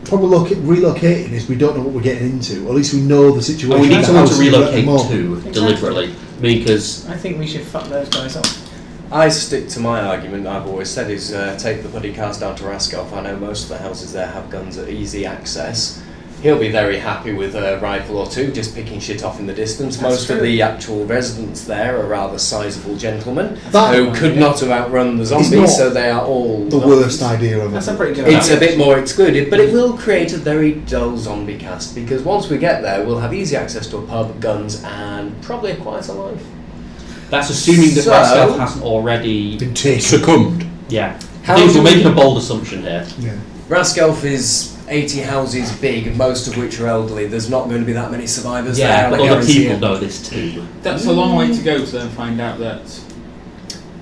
Probably relocating is we don't know what we're getting into. Or at least we know the situation. And we need of the someone to house we're at the relocate moment. to Exactly. deliberately. Because I think we should fuck those guys up. I stick to my argument I've always said is take the bloody cars down to Raskov. I know most of the houses there have guns at easy access. He'll be very happy with a rifle or two, just picking shit off in the distance. That's Most of true. the actual residents there are rather sizable gentlemen That who could not have outrun the zombies, not so they are all the worst idea of That's it. a pretty good It's idea. a bit more excluded, but it will create a very dull zombie cast because once we get there, we'll have easy access to a pub, guns, and probably a quieter life. that's assuming that So- Raskov hasn't already. Been taken. Succumbed. Yeah. How I think do we're we- making a bold assumption here. Yeah. Raskelf is 80 houses big, most of which are elderly. There's not going to be that many survivors Yeah, there. but I other guarantee people it. know this too. That's a long way to go to then find out that.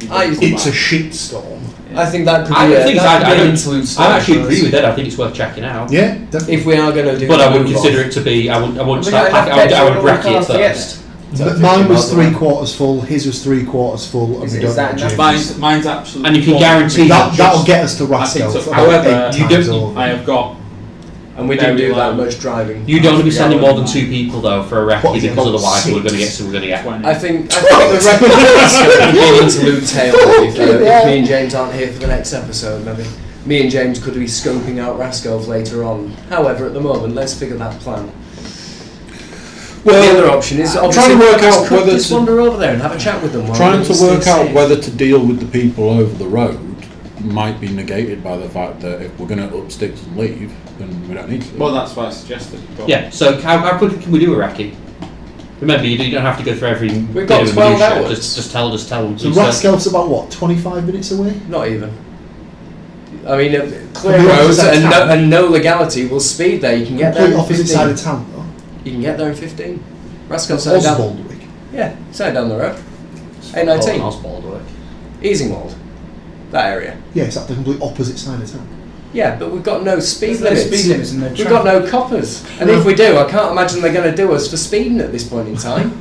It's a shitstorm. I think that could I be, think that could be I an don't. interlude I story actually for agree us. with that. I think it's worth checking out. Yeah, definitely. If we are going to do But the I wouldn't move consider off. it to be. I wouldn't We start. got enough I would petrol in all wreck the it cars to get first. Mine was 3/4 full. His was 3/4 full. And we don't know James's. Mine's absolutely. And you can guarantee that'll get us to Rascal. However, you don't. I have got. And we didn't do that much driving. You don't want to be sending more than 2 people though for a recce because otherwise we're going to get. I think the recce could be an interlude tale. If me and James aren't here for the next episode, maybe me and James could be scoping out Rascals later on. However, at the moment, let's figure that plan. Well, the other option is trying to work out whether just wander over there and have a chat with them. Trying to work out whether to deal with the people over the road might be negated by the fact that if we're going to up sticks and leave, then we don't need to. Well, that's what I suggested. Yeah. So how quickly can we do a recce? Remember, you don't have to go through every. We've got 12 hours. Just tell them. So Rascal's about what? 25 minutes away? Not even. I mean, clear roads and no legality will speed there. You can get there in 15. Opposite side of town, though. You can get there in 15. Rascal's down. Oswaldwick. Yeah, side down the road. A19. Oswaldwick. Easingwold. That area. Yeah, it's at the complete opposite side of town. Yeah, but we've got no speed There's no limits. speed limits and no We've got no coppers. And if we do, I can't imagine they're going to do us for speeding at this point in time.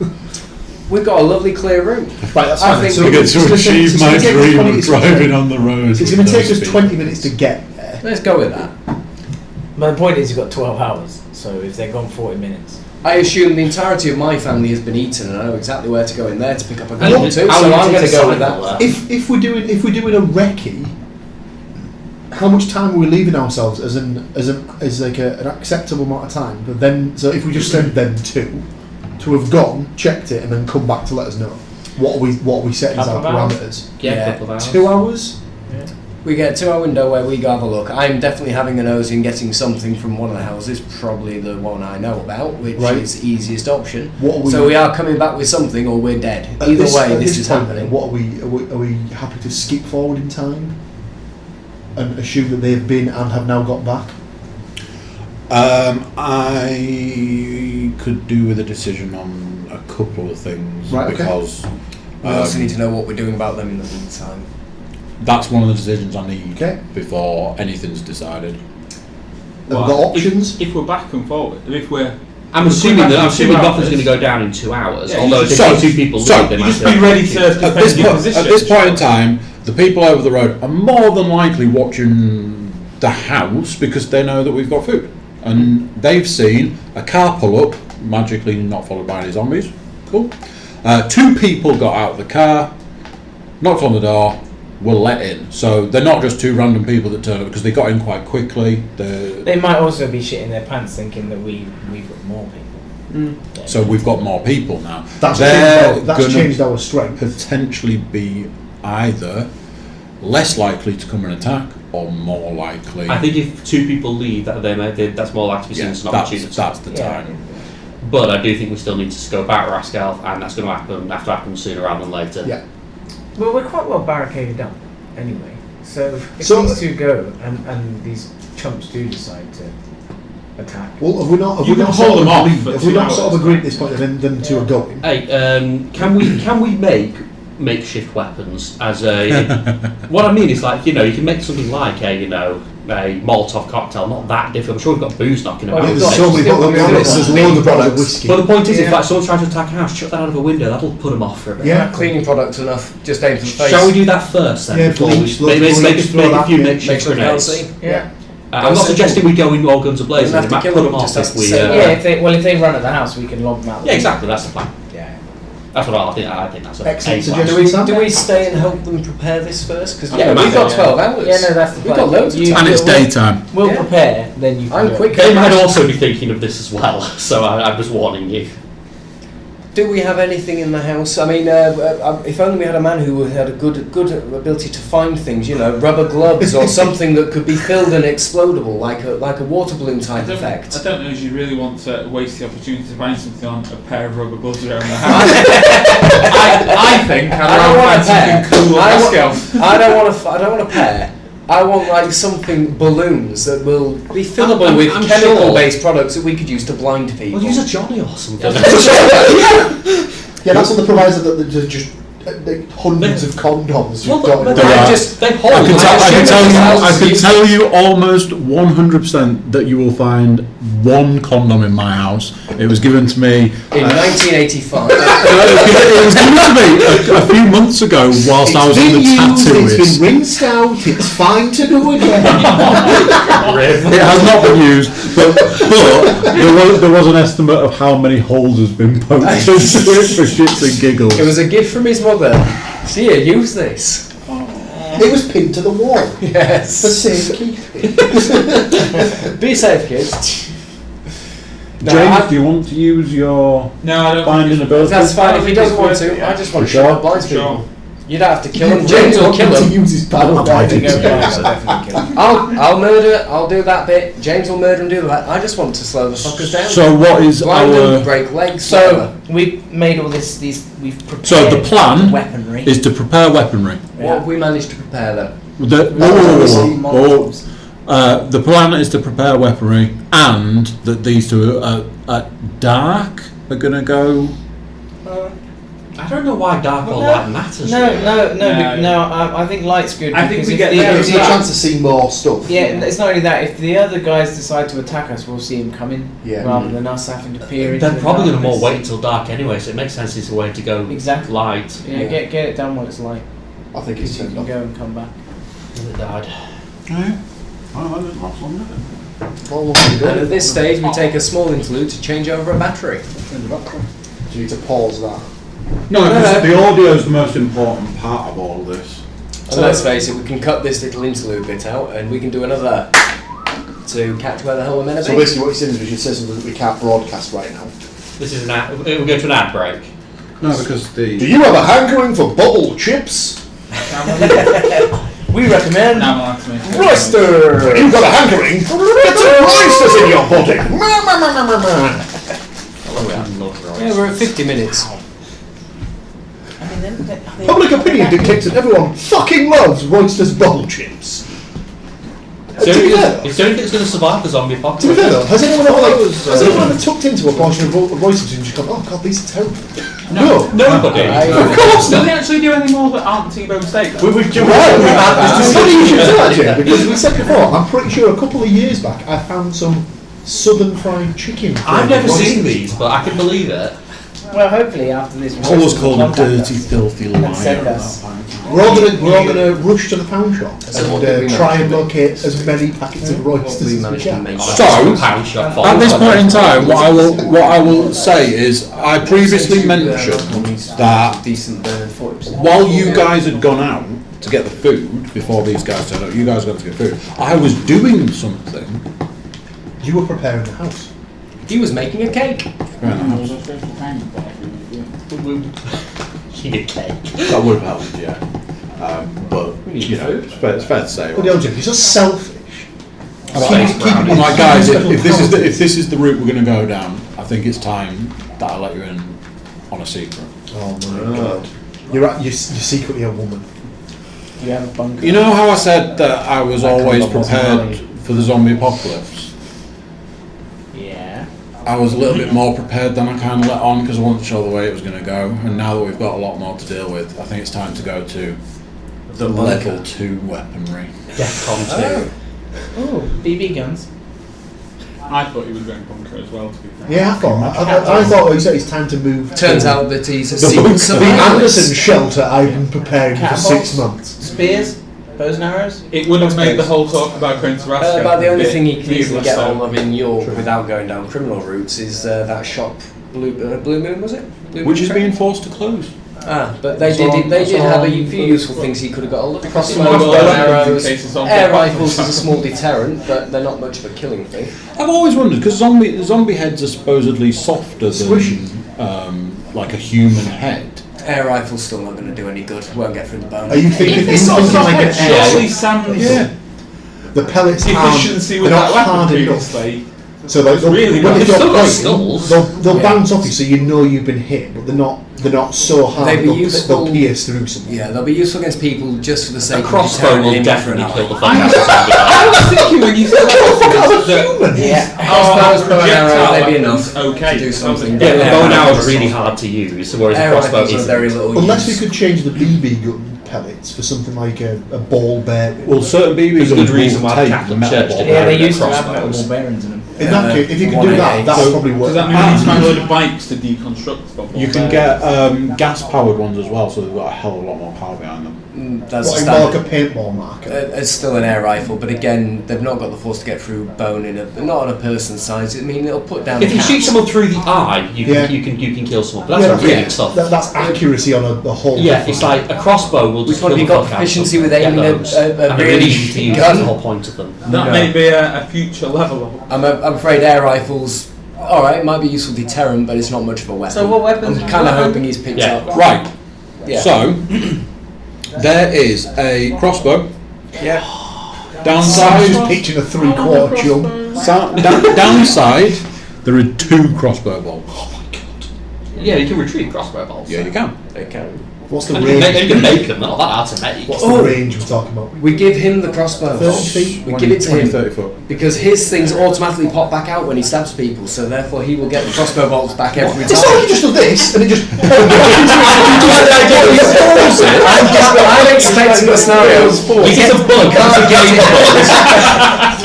We've got a lovely clear route. Right, that's I fine. think So I get it's to gonna achieve take- my it's gonna take us dream 20 of driving on the road. So it's going to take us 20 minutes to get there. Let's go with that. But the point is, you've got 12 hours. So if they're gone 40 minutes. I assume the entirety of my family has been eaten, and I know exactly where to go in there to pick up a gun And or two. how So long I'm does going to it go with take to that. cycle If we're doing a recce, how much time are we leaving ourselves as like an acceptable amount of time? But then, so if we just send them to have gone, checked it, and then come back to let us know, what are we setting as our Couple of hours? parameters? Yeah, Yeah, a couple of hours. 2 hours? We get a 2 hour window where we go have a look. I'm definitely having a nose in getting something from one of the houses, probably the one I know about, which Right. is the easiest option. What are we? So we are coming back with something, or we're dead. at Either this- way, at this is point, happening. What are we happy to skip forward in time and assume that they've been and have now got back? I could do with a decision on a couple of things Right, okay. because We also need to know what we're doing about them in the meantime. that's one of the decisions I need Okay. before anything's decided. Have we got options? If we're back and forward, if we're. I'm assuming nothing's going to go down in 2 hours. Yeah, although if so- 2 people so leave, they You might just go be ready back. to At this, defend your point, position. at this point in time, the people over the road are more than likely watching the house because they know that we've got food. And they've seen a car pull up, magically not followed by any zombies. Cool. 2 people got out of the car, knocked on the door, were let in. So they're not just 2 random people that turned up because they got in quite quickly. They might also be shitting their pants thinking that we've got more people. Yeah. So we've got more people now. That's They're changed gonna our strength. potentially be either less likely to come and attack or more likely. I think if 2 people leave, that's more likely to be seen as an opportunity. that's the Yeah. time. But I do think we still need to scope out Rascal, and that's going to have to happen sooner rather than later. Yeah. Well, we're quite well barricaded up anyway. So if So- these 2 go and these chumps do decide to attack. Well, have we not You can hold sort of them off agreed- for have we 2 not sort of hours. agreed at this point that them 2 are going? Hey, can we make makeshift weapons as a? What I mean is like you can make something like a Molotov cocktail, not that different. I'm sure we've got booze knocking about. Well, There's got- so many still- there's loads of bottles of whiskey. But the point is, if Yeah. like someone's trying to attack a house, chuck that out of a window. That'll put them off for a bit. Yeah. Cleaning products enough, just aim for the face. Shall we do that first then? Yeah, before bleach, we loads of make bleach, a throw that few in. makeshift Make some grenades? healthy. Yeah. I'm not suggesting we go in all guns a blazing. Don't have We to might kill put them, them off just have if to we. say- Yeah. If they run at the house, we can lob them out. Yeah, exactly. That's the plan. Yeah. That's what I think. I think that's a Excellent plan. suggestion. Do we stay and help them prepare this first? Because Yeah, we've got yeah. 12 hours. Yeah, no, that's the We've plan. got loads of You- time. And it's daytime. We'll Yeah. prepare, then you can I'm do it. quick. They might also be thinking of this as well, so I'm just warning you. Do we have anything in the house? I mean, if only we had a man who had a good ability to find things, rubber gloves or something that could be filled and explodable, like a water balloon type effect. I don't know if you really want to waste the opportunity to find something on a pair of rubber gloves around the house. I think I'd I don't rather want find a pair. something cool I on want- Rascal. I don't want a pair. I want like something balloons that will be fillable I'm with sure. chemical-based products that we could use to blind people. Well, use a Johnny or something. Yeah, that's on the proviso that they just hundreds of condoms Well, you've got. but in There there. are. they hold. I can tell you almost 100% that you will find one condom in my house. It was given to me. In 1985. It was given to me a few months ago whilst I was on the tattooist. It's been rinsed out, it's fine to go again. It has not been used, but there was an estimate of how many holes has been poked into it for shits and giggles. It was a gift from his mother. See, use this. It was pinned to the wall for Yes. safekeeping. Be safe, kids. James, do you want to use your No, I don't. binding ability? That's fine if he doesn't want It's worth to. it, I just want to Sure. show up blind people. Sure. You don't have to kill him. James will kill To him. use his power. I think I'll definitely kill him. I'll murder. I'll do that bit. James will murder and do that. I just want to slow the fuckers down. So what is Blind them, our... break legs. So we've made all this. We've prepared. So the plan weaponry. is to prepare weaponry. what have we managed to prepare them? The plan is to prepare weaponry, and that these two at dark are going to go... I don't know why dark or No. light matters. No, really. I think light's good. I think because we if get the- there if Gives as you the- a chance to see more stuff. Yeah, and it's not only that. If the other guys decide to attack us, we'll see him coming Yeah. rather than us having to peer into They're the probably going to more darkness. wait until dark anyway, so it makes sense it's a way to go Exactly. light. Yeah, get it done while it's light. I think Because it's you turned can off. go and come back. And it died. And at this stage, we take a small interlude to change over a battery. Do you need to pause that? No, because the audio is the most important part of all of this. So let's face it, we can cut this little interlude bit out, and we can do another to catch where the hell we're meant to So be. basically what you're saying is we should say something that we can't broadcast right now. This is an ad. We'll go to an ad break. No, because Do the... you have a hankering for bubble chips? We recommend. Now we'll have to make Royster! You've got a hankering? Get some roysters in your pudding! Ma, ma, ma, ma, ma, ma. Yeah, we're at 50 minutes. I mean, then, Public opinion dictates that everyone fucking loves Royster's bubble chips. It's the To be only fair, thing that's going to survive the zombie to be fair apocalypse. though, has anyone ever tucked into a portion of Roysters and just gone, oh god, these are terrible? No. Nobody. Of course Do not. they actually do any more that aren't T-bone steak? Right, it's funny you should say that, Jim, because we said before, I'm pretty sure a couple of years back I found some southern fried chicken. I've never seen these, but I can believe it. well, hopefully after this, It's always called a contact dirty, us filthy and send liar. us. We're all gonna rush to the pound shop So what did we and try and manage locate as many packets of Roysters We as we managed to can. make So, Pound shop full. at this point in time, what I will say is, I previously mentioned that decent burn 40%. while you guys had gone out to get the food, before these guys turned up, you guys went to get food, I was doing something. You were preparing the house. He was making a cake. around the house. Eat a cake. That would have helped, yeah. But, you know, it's fair to say. But the old Jim, you're so selfish. I'm like, guys, if this is the route we're going to go down, I think it's time that I let you in on a secret. Oh my god. You're secretly a woman. You have a bunker. You know how I said that I was That always kind of prepared for the zombie apocalypse? Yeah. I was a little bit more prepared than I kind of let on because I wasn't sure the way it was going to go. And now that we've got a lot more to deal with, I think it's time to go to the level 2 weaponry. Defcon 2. Oh, BB guns. I thought he was going bunker as well, to be fair. Yeah, I thought he said it's time to move. Turns to out that he's a the secret Anderson survivalist. shelter I've been preparing for Catapults. 6 months. Spears, bows and arrows. It would have made the whole talk about going to Rascal. But the only a bit thing he can easily needless, get so- hold of in York without going down criminal routes is that shop, Blue Moon, was it? Blue Which Moon is Train? being forced to close. But they did have a few useful things he could have got hold of. Crossbow, Mobile bow and weapons in arrows, case of zombie air apocalypse rifles is a happens. small deterrent, but they're not much of a killing thing. I've always wondered because zombie heads are supposedly softer than like a human head. Air rifle's still not going to do any good. Won't get through the bone. Are you thinking like an Surely air? Sam's The pellets efficiency aren't, with they're that not weapon hard enough. previously So like really when good. you're Still got playing, skulls. they'll bounce off you, so you know you've been hit, but they're not so hard. They'd be They'll useful- pierce through something. Yeah, they'll be useful against people just for the A sake of crossbow deterring will aiming definitely for an kill the eye. fuck out of somebody. I was thinking when you said that. Yeah. Crossbows, bow and arrow, projectile they'd be weapons, enough okay. to do something. Yeah, the bow and arrow Air is really rifles hard to use, whereas a Air crossbow rifles are isn't. very little Unless we use. could change the BB gun pellets for something like a ball bearing. Well, certain BB There's a guns good reason will why take Catholic the metal Church ball. did Yeah, they They're used to have crossbows. metal bearings in them. In that case, if you could do that, that would probably work. Does that mean we need to find a load of bikes to deconstruct the You can get gas-powered ones as well, so they've got a hell of a lot more power behind them. That's What, the in more like standard. a paintball marker? It's still an air rifle, but again, they've not got the force to get through bone not on a person's size. I mean, it'll put down. If you cats. shoot someone through the eye, you Yeah. can kill someone. But that's really tough. That's accuracy on a whole. Yeah, it's like a crossbow will just We've kill the got fuck out of proficiency them. with aiming Get a- those. a And they're really really easy to use. gun. That's the whole point of them. That may be a future level I'm afraid air rifles. All right, it might be useful deterrent, but it's not much of a weapon. So what weapons I'm have kind you of got? hoping he's picked Yeah. up. Right. Yeah. So there is a crossbow. Yeah. I'm Downside. just pitching a 3/4 jump. Downside. There are 2 crossbow bolts. Yeah, you can retrieve crossbow bolts. Yeah, you can. They can. What's the And you range? can make them. Not that hard to make. What's the range we're talking about? We give him the crossbow. 30 feet? We give it to 20, him 30 foot. because his things automatically pop back out when he stabs people, so therefore he will get the crossbow bolts back every It's not time. like you just do this and it just. I'm expecting the scenarios. You get a bug.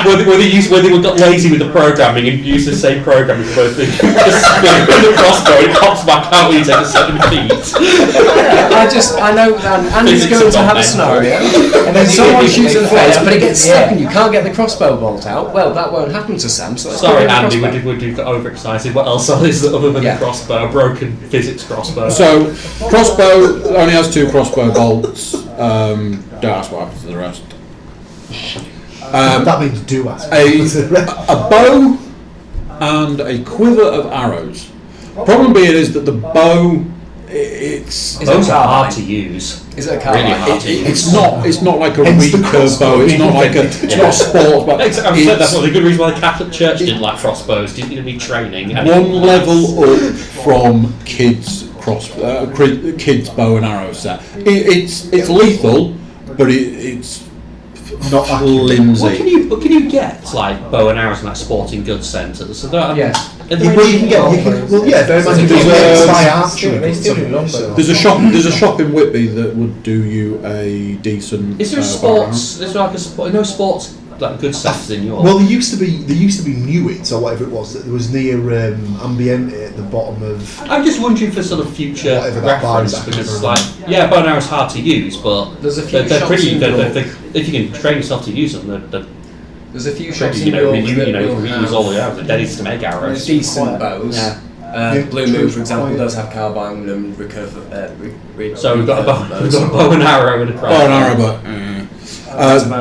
Where they got lazy with the programming and used the same programming for both the crossbow and it pops back out when you take a certain feet. I know Andy's Physics going of to have a non-men. scenario, and then someone shoots in the face, but it gets stuck and you can't get the crossbow bolt out. Well, that won't happen to Sam. So let's Sorry, give him the Andy, crossbow. we've got overexcited. What else is there other than Yeah. a crossbow? A broken physics crossbow. So crossbow only has 2 crossbow bolts. Don't ask what happens to the rest. That means do ask. A bow and a quiver of arrows. Problem being is that the bow, it's Those are hard to use. Is it a Really carbine? hard to use. it's not like a Hence the recurve crossbow bow. It's being not like a it's not a sports bow. I've said that's It's one of the good reasons why the Catholic Church didn't like crossbows. Didn't need training. And one level up from kids kids bow and arrow set. It's lethal, but it's Not flimsy. What can you get like bow and arrows in like sporting goods centres? So Yeah. yeah. Well, you can get. Well, yeah, bear in mind There's there's a- spy archery. They still do something, longbows. so- There's a shop in Whitby that would do you a decent. Is there a bow and sports? Is there like a no sports like good centres in York? Well, there used to be Newit or whatever it was that was near Ambiente at the bottom of. I'm just wondering for sort of future Whatever that bar is, reference I can because it's never like bow and arrow's hard to use, but There's a few they're shops pretty. in They're, York. if you can train yourself to use them, they're There's a few shops pretty. in You know, York you that know, will reuse all the arrows. They're dead easy to make have arrows. decent bows. Yeah. Yeah, Blue true, Moon, for example, quite. does have carbine and recurve. So we've got a bow and arrow and a crossbow. Bow and arrow,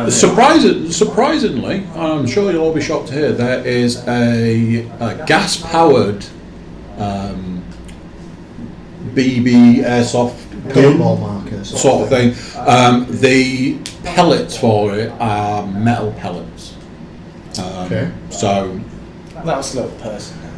but surprisingly, I'm sure you'll all be shocked to hear there is a gas-powered BB airsoft Paintball gun markers. sort of thing. The pellets for it are metal pellets. Okay. So That'll slow a person down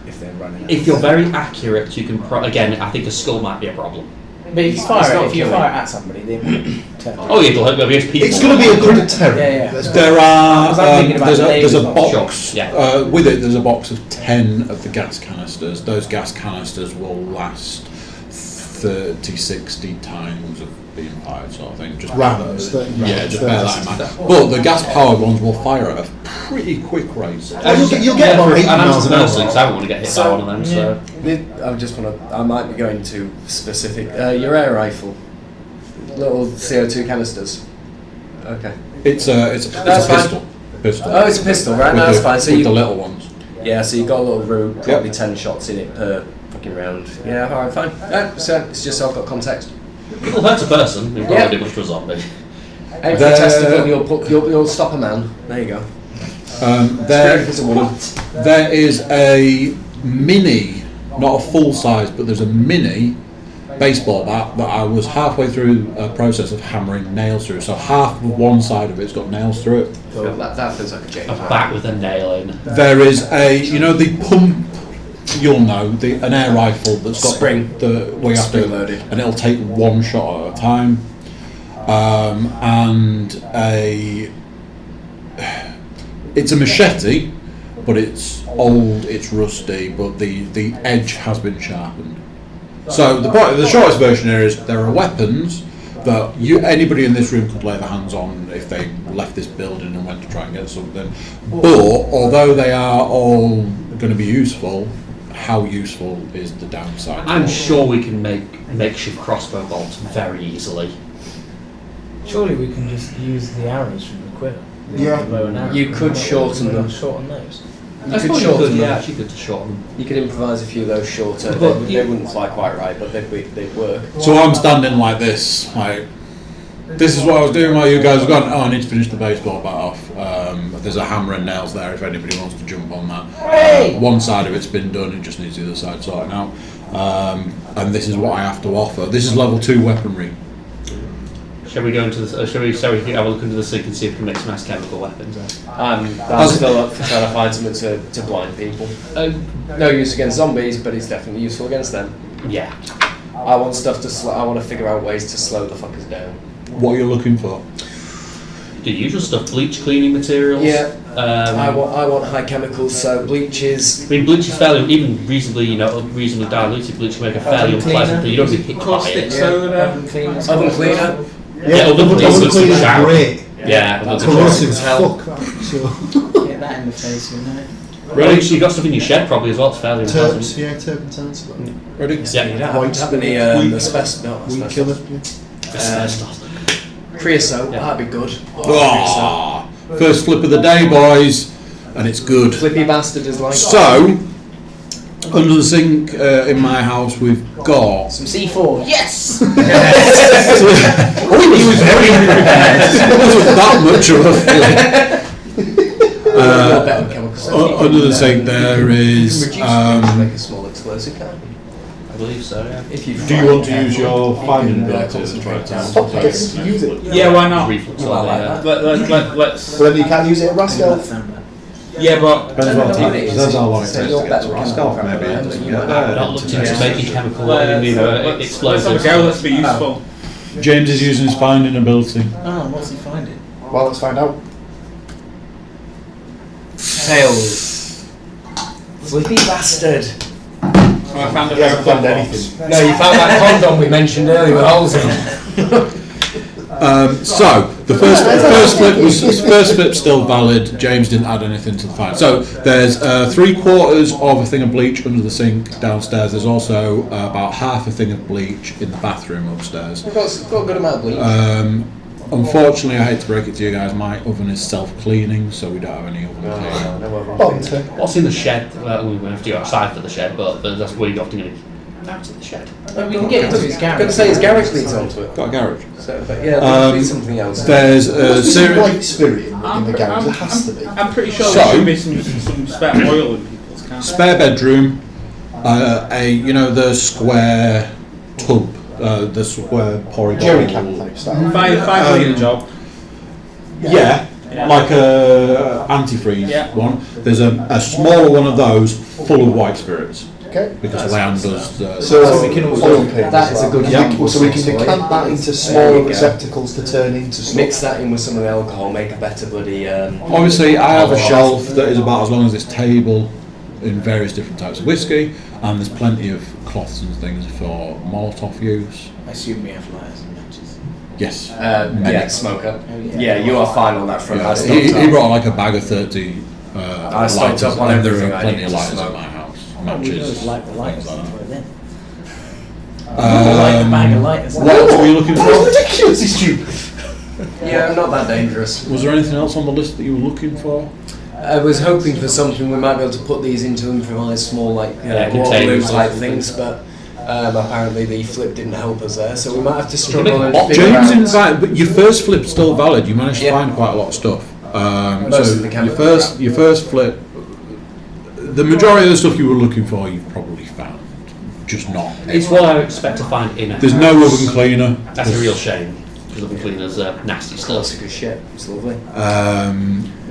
if they're running. If you're very accurate, you can. Again, I think a skull might be a problem. But if you It's fire, not if you killing. fire at somebody, they will turn. Oh yeah, there'll be people. It's going to be a good deterrent. Yeah, yeah. Let's there are Because I'm thinking about there's a lasers, box shots, yeah. with it. There's a box of 10 of the gas canisters. Those gas canisters will last 30, 60 times of being fired, sort of thing. Just Rounds, yeah, just bear that in mind. rounds. But the gas-powered ones will fire at a pretty quick rate. You'll get about 80 and I'm miles an personally, hour. because I don't want to get hit by one of them. So I just want to. I might be going too specific. Your air rifle, little CO2 canisters. Okay. It's a That's fine. pistol. Oh, it's a pistol, right? With No, that's the- fine. So with you, the little ones. yeah, so you got a little room, probably Yep. 10 shots in it per fucking round. Yeah, all right, fine. So it's just so I've got context. it'll hurt a person. It'll Yeah. probably do much to a zombie. Aim for a testicle, you'll stop a man. There you go. There, If it's a woman. there is a mini, not a full size, but there's a mini, baseball bat that I was halfway through a process of hammering nails through. So half of one side of it's got nails through it. That feels like a change. A bat with a nail in. There is the pump. You'll know an air rifle that's got Spring. We have Spring to, loaded. and it'll take one shot at a time. It's a machete, but it's old, it's rusty, but the edge has been sharpened. So the shortest version here is there are weapons that anybody in this room could lay their hands on if they left this building and went to try and get something. But although they are all going to be useful, how useful is the downside? I'm sure we can make makeshift crossbow bolts very easily. Surely we can just use the arrows from the quiver. Yeah. The bow and arrow. You could shorten them. Shorten those. You could shorten them. Actually good to shorten them. You could improvise a few of those shorter. But They wouldn't fly quite right, but they'd work. So I'm standing like this, like this is what I was doing while you guys were gone. Oh, I need to finish the baseball bat off. There's a hammer and nails there if anybody wants to jump on that. One side of it's been done, it just needs the other side sorting out. And this is what I have to offer. This is level 2 weaponry. Shall we go into the? Shall we have a look into the sink and see if we can make some nice chemical weapons? I'm still up for trying to find something to blind people. No use against zombies, but it's definitely useful against them. Yeah. I want stuff to. I want to figure out ways to slow the fuckers down. What are you looking for? The usual stuff: bleach, cleaning materials. Yeah. I want high chemicals, so bleach is. I mean, bleach is fairly, even reasonably diluted bleach can make a fairly unpleasant thing. You don't get hit by Caustic it. soda. Oven cleaner. Oven cleaner. Yeah, oven cleaner cleaner is shower. great. Yeah, That's oven Corrosive cleaner. as fuck, that. So. Get that in the face, you know. Ready? So you got stuff in your shed probably as well. It's fairly Terps, unpleasant. yeah, turpentines. Ready? Yeah. You don't have any asbestos. No, Weed asbestos. killer. Creosote. Yeah. That'd be good. Ah, first flip of the day, boys, and it's good. Flippy bastard is like. So, under the sink in my house, we've got. Some C4. Yes! He was very prepared. It wasn't that much of a flip. better chemicals. Under the sink, there is. Reduce to make a small explosive, can't you? I believe so. Yeah. If you Do you want to use your finding ability to concentrate down? Stop getting to use it. Yeah, why not? Reflux. Well, I like that. Let's. But then you can't use it at Rascal. Yeah, but Depends what No, it it is. depends how long it So takes you're to get to better Rascal. chemical Maybe it than doesn't you get might I've not looked into making chemical let's explosives. go. Let's be useful. James is using his finding ability. Oh, what's he finding? Well, let's find out. Tails. Flippy bastard. I found a He hasn't pair found of anything. No, you found that condom we mentioned earlier with holes in. So the first flip still valid. James didn't add anything to the find. So there's 3/4 of a thing of bleach under the sink downstairs. There's also about half a thing of bleach in the bathroom upstairs. We've got a good amount of bleach. Unfortunately, I hate to break it to you guys, my oven is self-cleaning, so we don't have any oven cleaner. Bonter. What's in the shed? Well, we have to go outside for the shed, but that's where you're often going to out of the shed. We can get into his I'm garage. going to say his garage leads onto it. Got a garage. So, but yeah, there'll be something else. There's a There's some series. white spirit in the garage. There has to be. I'm pretty sure So- there should be some spare oil in people's cars. Spare bedroom, the square tub, the square porridge Jerry bowl. can type style. Five million job. Yeah, like a antifreeze Yeah. one. There's a smaller one of those full of white spirits Okay. because Leanne does. So we can also- oil paint that as is a well. good Yeah. example. So we can decant that into There smaller you go. receptacles to turn into stuff. Mix that in with some of the alcohol, make a better bloody. Obviously, I have a shelf that is about as long as this table in various different types of whiskey, and there's plenty of cloths and things for Molotov use. I assume we have lighters and matches. Yes. yeah, smoker. Oh, Yeah, you are fine on that front. I Yeah, stocked he up. brought like a bag of 30 I stocked lighters, up on and there everything are I plenty need of to lighters smoke. at my house. We Matches, always like the lighters. things like Put it in. that. Like the bag of lighters. What else were you looking That's for? ridiculously stupid. Yeah, I'm not that dangerous. Was there anything else on the list that you were looking for? I was hoping for something we might be able to put these into improvised small like water containers balloon type or things, but apparently the flip didn't help us there, so we might have to make struggle a and box. figure James, out. in fact, but your first flip's still valid. You managed to Yeah. find quite a lot of stuff. Most So of the chemical your first flip, the majority of the stuff you were looking for, you've probably found. just not. It's what I expect to find in a There's house. no oven cleaner. That's a real shame. Because oven cleaners are nasty stuff. That's good shit. It's lovely.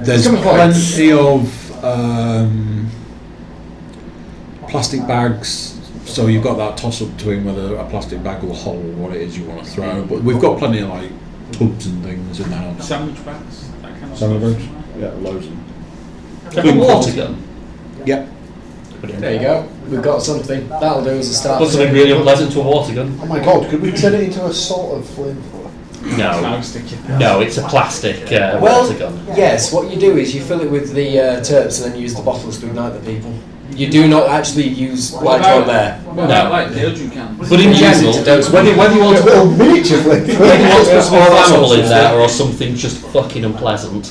There's plenty of plastic bags. So you've got that toss up between whether a plastic bag will hold what it is you want to throw. But we've got plenty of like tubs and things in the house. Sandwich bags, that kind of Sandwich stuff. bags? Yeah, loads of them. Like a water gun. Yep. There you go. We've got something. That'll do as a start. Put something really unpleasant to a water gun. Oh my god, could we turn it into a sort of flamethrower? No, it's a plastic Well, water gun. yes, what you do is you fill it with the terps and then use the bottles to ignite the people. You do not actually use light on there. What about like deodorant cans? But in Yes, general, it's a dose. whether you want to little miniature flamethrower. whether you want to put something all that flammable sort in of there stuff. or something just fucking unpleasant,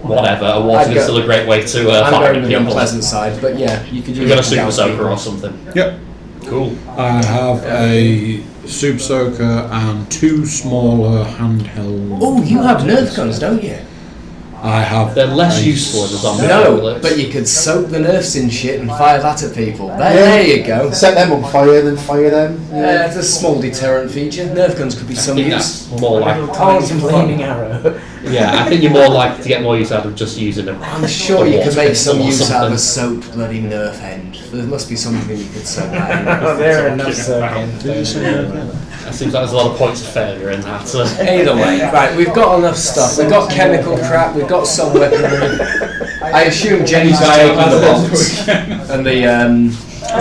whatever, a water I'd gun's go- still a great way to I'm fire going with the people. unpleasant side, but yeah, you could use You've got a it to super douse soaker people. or something. Yep. Cool. I have a super soaker and 2 smaller handheld. Oh, you have Nerf guns, don't you? I have. They're less a useful in the zombie No, apocalypse. but you could soak the Nerfs in shit and fire that at people. There you go. Set them on fire, then fire them. It's a small deterrent feature. Nerf guns could be I some think use. that's more like. Oh, some flaming arrow. Yeah, I think you're more likely to get more use out of just using a. I'm sure you could make some use out of a something. soaked bloody Nerf end. There must be something you could soak that Oh, there are enough circles. It seems like there's a lot of points of failure in that. in. Either way, right, we've got enough stuff. We've got chemical crap, we've got some weaponry. I assume Jenny's going to open the box. And the,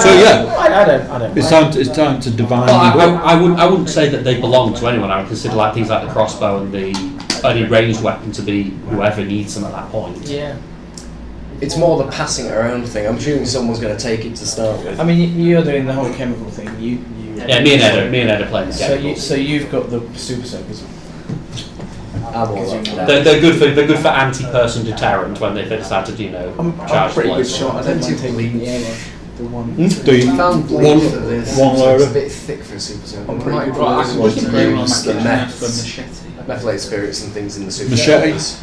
So yeah, I don't. it's time to divine. Well, I wouldn't say that they belong to anyone. I would consider like things like the crossbow and any ranged weapon to be whoever needs them at that point. Yeah. it's more the passing it around thing. I'm assuming someone's going to take it to start with. I mean, you're doing the whole chemical thing. Yeah, me and Ed are playing the chemicals. So you've got the super soakers. I'm all up for that. They're good for anti-person deterrent when they decide to I'm charge pretty good blows. shot. I don't mind taking the air. The one. Do you? Found One- blade for this. one so it's loader. a bit thick for a super soaker. I'm I pretty might good. Right, I probably can want blame on to use the my meths, machete. methylated spirits and things in the super Machete? soakers.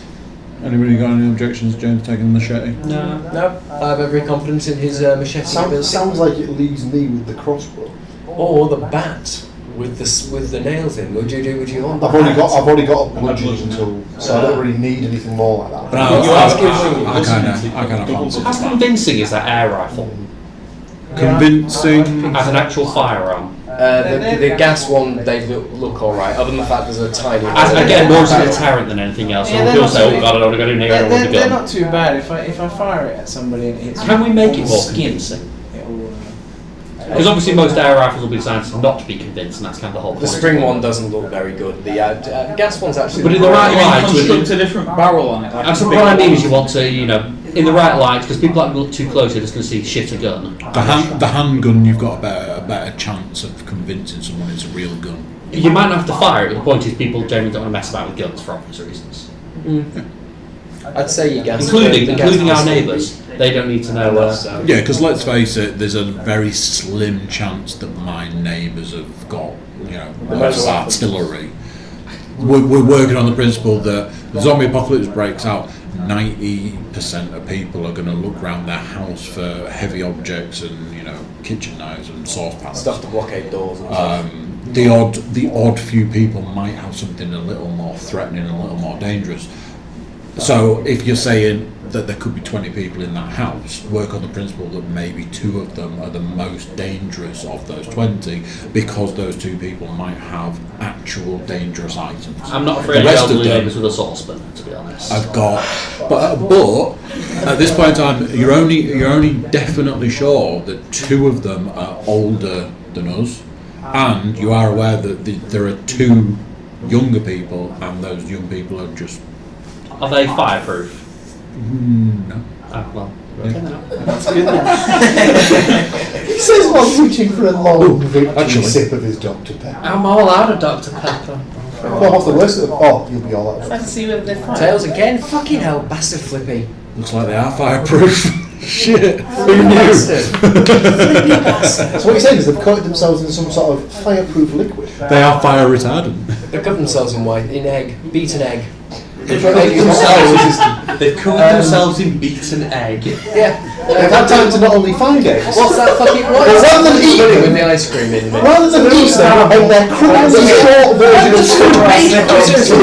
Anybody got any objections, James, taking the machete? No. No, I have every confidence in his machete ability. Sounds like it leaves me with the crossbow. Or the bat with the nails in. Would you do what you want? I've already got a bludgeoning tool, so I don't really need anything more like that. But I kind of fancy How convincing is that air rifle convincing. as an actual firearm? The gas one, they look alright, other than the fact there's a tiny... Again, more as a deterrent than anything else. Yeah, So they're people not say, too- "Oh God, I don't want to go in here. I don't want to They're go." not too bad. If I fire it at somebody and it hits Can we make it on more the skin, convincing? it'll, Because obviously most air rifles will be designed to not to be convinced, and that's kind of the whole point. The spring one doesn't look very good. The gas one's actually... But in the right You mean light, construct a different barrel on it? Like and so a what big I mean one? is you want to, in the right light, because people that look too close, you're just going to see shit a gun. The handgun, you've got a better chance of convincing someone it's a real gun. You might not have to fire it, but the point is people generally don't want to mess about with guns for obvious reasons. I'd say you gas... Including the gas our one- neighbours. They don't need to know... Yeah, because let's face it, there's a very slim chance that my neighbours have got, loads of artillery. We're working on the principle that the zombie apocalypse breaks out, 90% of people are going to look around their house for heavy objects and, kitchen knives and saucepans. Stuff to blockade doors and stuff. The odd few people might have something a little more threatening and a little more dangerous. So if you're saying that there could be 20 people in that house, work on the principle that maybe 2 of them are the most dangerous of those 20 because those 2 people might have actual dangerous items. I'm not afraid The of rest of elderly them- neighbours with a saucepan, to be honest. I've got, but at this point in time, you're only definitely sure that 2 of them are older than us, and you are aware that there are 2 younger people, and those young people are just Are they fireproof? no. Well, He says while reaching for a long victory actually. sip of his Dr. Pepper. I'm all out of Dr. Pepper. Well, what's the worst of it? Oh, you'll be all right. Let's see whether they're fine. Tails again? Fucking hell, bastard Flippy. Looks like they are fireproof. Shit. Who knew? Bastard. So what you're saying is they've coated themselves in some sort of fireproof liquid. They are fire retardant. They cover themselves in white, in egg, beaten egg. They've They've covered themselves in beaten egg. Yeah. They've had time to not only find eggs. What's that fucking? What is Rather than that eat funny them- with the ice cream in it? Rather than eat them, and their crumbly short version of food,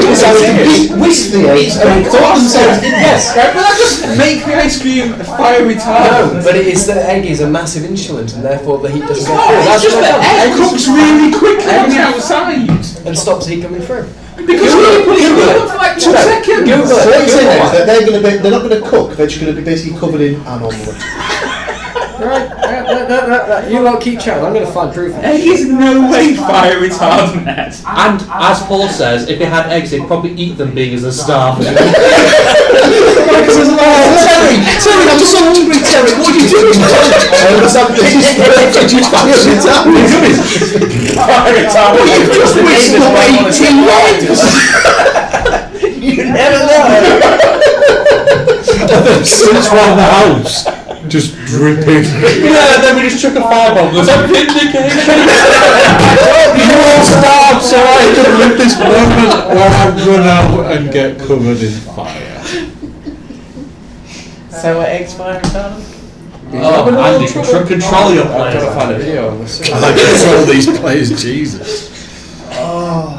decided to whisk the eggs and thought themselves in Yes. Right, but that just make the ice cream fire retardant. No, but it is the egg is a massive insulant, and therefore the heat doesn't go Oh, through. it's That's just what that happens. egg cooks really quickly on the outside. And stops heat coming through. Because when you put it in the oven for like 2 seconds. Google So it. what you're saying Google is it. that they're not going to cook, they're just going to be basically covered in an omelette. Right, you lot keep chatting. I'm going to find proof. Egg is no way fire retardant. And as Paul says, if they had eggs, they'd probably eat them being as a starving. Terry, I'm so hungry, Terry, what are you doing? You've just whisked away 10 eggs! You never know. Since around the house, just dripping. Yeah, then we just took a firebomb. Was that vindication? You all stop so I can live this moment where I run out and get covered in fire. So are eggs fire retardant? Oh, Andy, control your I've got to players. find a video on this. I control these players, Jesus. Wow.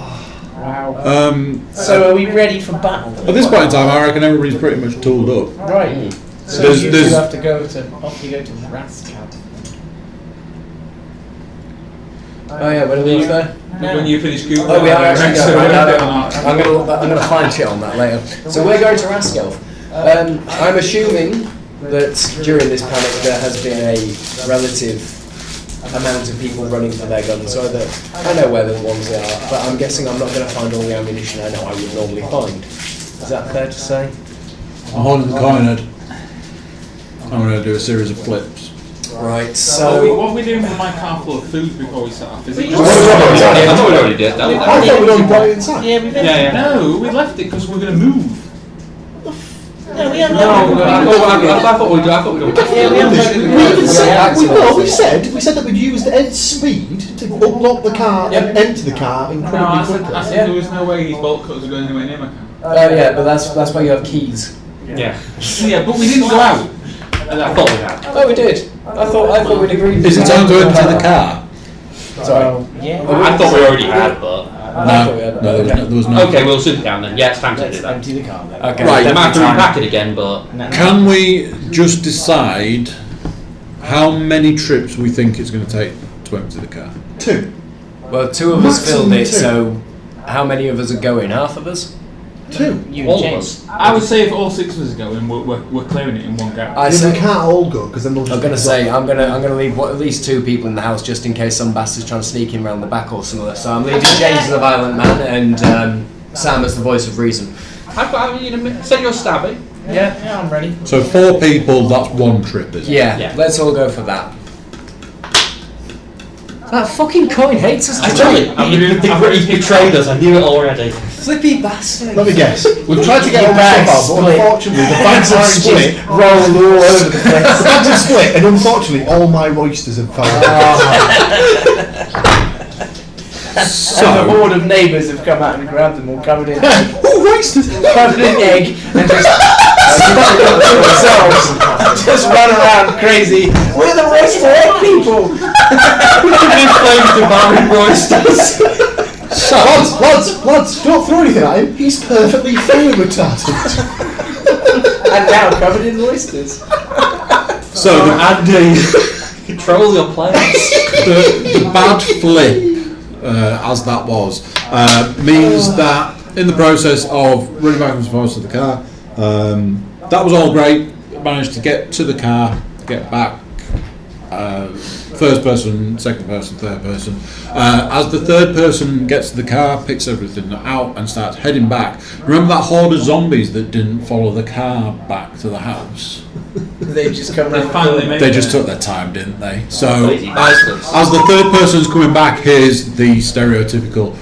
So are we ready for battle? At this point in time, I reckon everybody's pretty much tooled up. Right. So There's- you there's- two have to go to off you go to Rascal. Oh yeah, when are we there? When you finish Googling. Oh, we are actually so going. we're not. I'm gonna find shit on that later. So we're going to Raskelf. I'm assuming that during this panic there has been a relative amount of people running for their guns, so that I know where the ones they are, but I'm guessing I'm not going to find all the ammunition I know I would normally find. Is that fair to say? I'm holding the coin, Ed. I'm going to do a series of flips. Right. So what are we doing with my car full of food before we set off? Is it just? I thought we already did that. I thought we'd only brought it inside. Yeah, we've Yeah. No, we left it because we're going to move. No, we have I thought we did. I thought we did. We said that we'd use the speed to unlock the car and enter the car No, incredibly I quickly. said there was no way these bolt cutters are going anywhere near my car. Oh yeah, but that's why you have keys. Yeah. Yeah, but we didn't go out. I thought we had. Oh, we did. I thought we'd agreed. Is it time to enter the car? Sorry. Yeah. I thought we already had, but. No, there was no. Okay, we'll sit down then. Yeah, it's time to do Let's that. empty the car then. Okay. Right. They might have to repack it again, but. Can we just decide how many trips we think it's going to take to empty the car? 2. Well, 2 of us Maximum filled it, 2. so how many of us are going? Half of us? 2. You All and of James. us. I would say if all 6 of us are going, we're clearing it in one go. I We say, can't all go because then they'll just I'm gonna say I'm gonna leave at least 2 people in the house just in case some bastard's trying to sneak in around the back or something. So I'm leaving James as the violent man and Sam as the voice of reason. I've got you in a minute. Said you're stabbing. Yeah, I'm ready. So 4 people, that's 1 trip, isn't it? Yeah, let's all go for that. That fucking coin hates us. I told you. He betrayed us. I knew it already. Flippy bastard. Let me guess. We've tried to get all the Bags stuff out, but split. unfortunately the bags have split. Rolled all over the place. The bags have split, and unfortunately all my roysters have fallen. And the So, horde of neighbours have come out and grabbed them all covered in Oh, roysters! covered in egg and just themselves just run around crazy. We're the roaster egg people. So, lads, don't throw anything at him. He's perfectly fire retardant. And now covered in oysters. so Andy, control your players. the bad flip, as that was, means that in the process of running back and forth to the car, that was all great. Managed to get to the car, get back. First person, second person, third person. As the third person gets to the car, picks everything out and starts heading back. Remember that horde of zombies that didn't follow the car back to the house? They just come They around. finally made They it. just took their time, didn't they? So, Lazy bastards. as the third person's coming back, here's the stereotypical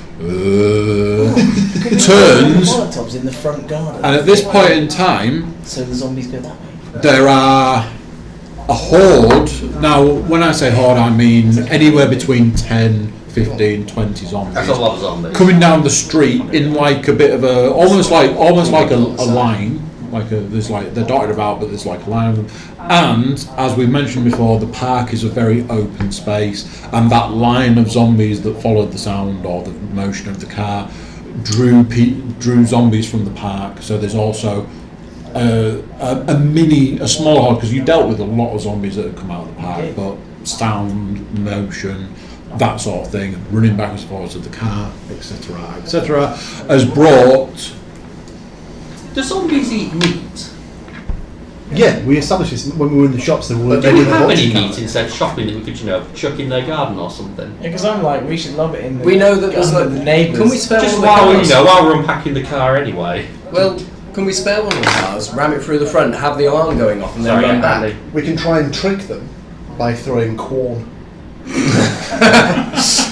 turns, Molotovs in the front garden. and at this point in time, So the zombies go that way. there are a horde. Now, when I say horde, I mean anywhere between 10, 15, 20 zombies. That's a lot of zombies. Coming down the street in like a bit of a almost like a line, they're dotted about, but there's like a line of them. And as we mentioned before, the park is a very open space, and that line of zombies that followed the sound or the motion of the car drew zombies from the park. So there's also a small horde, because you dealt with a lot of zombies that had come out of the park, but sound, motion, that sort of thing, running backwards and forwards of the car, etc., has brought. Do zombies eat meat? Yeah, we established this when we were in the shops. Do we have any meat instead of shopping that we could, chuck in their garden or something? Yeah, because I'm like, we should lob it in the We know that there's garden of the neighbours. Can we spare Just one of the cars? while we're unpacking the car anyway. Well, can we spare one of the cars, ram it through the front, have the alarm going off, and then run back? Andy. We can try and trick them by throwing corn.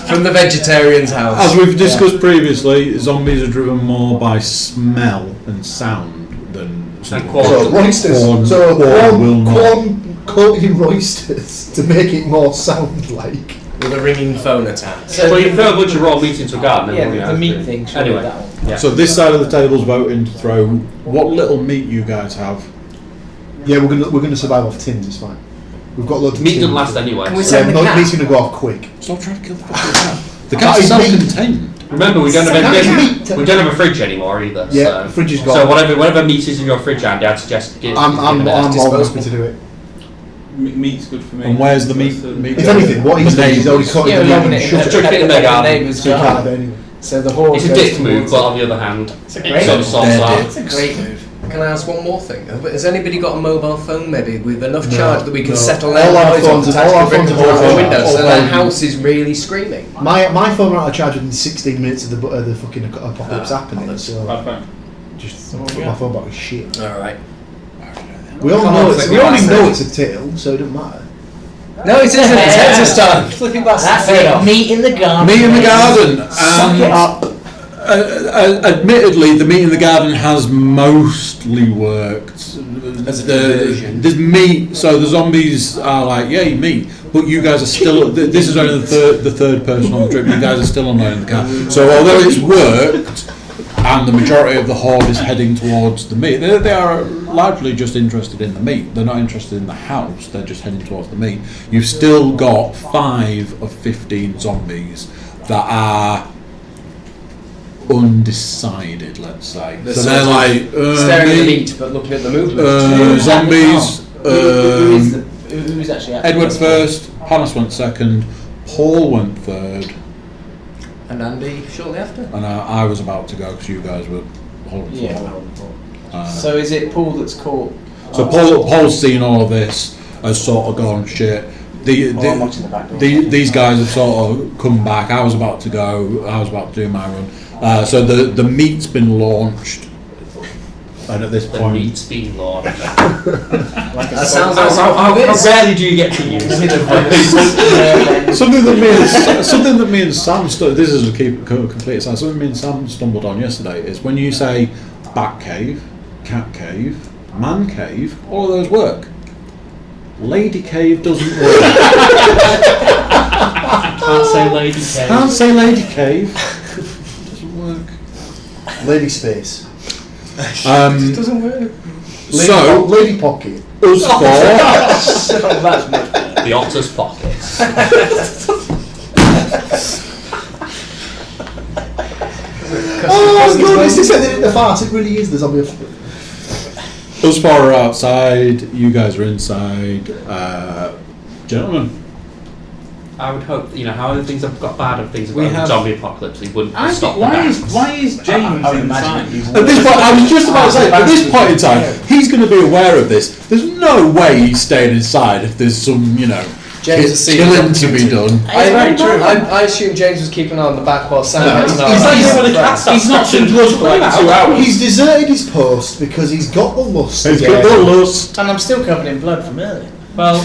From the vegetarian's house. As we've discussed previously, zombies are driven more by smell and sound than corn. So roysters. Corn corn will not. coated in roysters to make it more sound-like. With a ringing phone attached. So Well, you can throw a bunch of raw meat into a garden. yeah, then the we'll meat have to- thing. Sure, Anyway. that one. Yeah. So this side of the table's voting to throw what little meat you guys have. Yeah, we're gonna survive off tins. It's fine. We've got loads of Meat tins. doesn't last anyway. Can we so- send Yeah, the cat? meat's gonna go off quick. Stop trying to kill the fucking cat. The Cat cat's is meat. self-contained. Remember, we don't have Meat. we don't have a fridge anymore either. Yeah, so. the fridge is gone. So whatever meat is in your fridge, Andy, I'd suggest give. I'm more than disposable. happy to do it. Meat's good for me. And where's the meat? So- meat If anything, what he's doing is neighbours. already coated Yeah, the we're meat lobbing and it in shove the, Chuck it in their garden. neighbour's so you can't have garden. it anyway. So the horse It's a goes dick move, towards but it. on the other hand, It's a it great sort move. of solves They're that. It's a great move. Can I ask one more thing? Has anybody got a mobile phone maybe with enough No, charge that we can no. settle All their our noise phones off are- all our attached to phones the are all window so all their phone. house is really screaming? My phone ran out of charge within 16 minutes of the fucking apocalypse happening. So Bad phone. just put my phone back with shit. Alright. We all Come know on, it's. flick We me already back know then. it's a tail, so it doesn't matter. No, it isn't. It's Texas time. Flipping back. That's Head it. off. Meat in the garden. Meat in the garden. Suck it And up. admittedly, the meat in the garden has mostly worked. As a diversion. There's meat, so the zombies are like, yay, meat. But you guys are still. This is only the third person on the trip. You guys are still unloading the car. So although it's worked, and the majority of the horde is heading towards the meat, they are largely just interested in the meat. They're not interested in the house. They're just heading towards the meat. You've still got 5 of 15 zombies that are undecided, let's say. They're So sort they're of like staring at the meat but looking at the movement. zombies. Who's actually at Edward first, Hannes went second, Paul went third, And Andy shortly after. and I was about to go because you guys were holding Yeah. forward. So is it Paul that's caught? So Paul's seen all of this, has sort of gone shit. I'm watching the back door. These guys have sort of come back. I was about to go. I was about to do my run. So the meat's been launched, and at this The point, meat's been launched. That sounds like How rarely do you get to use it? something that me and Sam this is a complete aside. Something me and Sam stumbled on yesterday is when you say bat cave, cat cave, man cave, all of those work. Lady cave doesn't work. Can't say lady cave. Can't say lady cave. Doesn't work. Lady space. doesn't work. So lady pocket. us four. That's much better. The otter's pockets. Oh god, it's descending in the farce. It really is the zombie. Us four are outside. You guys are inside. Gentlemen. I would hope, how things have got bad and things have We got have- zombie apocalypse, they wouldn't I stop think, the why banks. is James I would inside? imagine At this point, I was just about to say, at this point in time, he's going to be aware of this. There's no way he's staying inside if there's some, James has seen killing the to be done. I assume James was keeping an eye on the back while Sam No, was he's not. like- He's not seen blood for like 2 hours. He's deserted his post because he's got the lust. He's again. got the lust. And I'm still covered in blood from earlier. Well,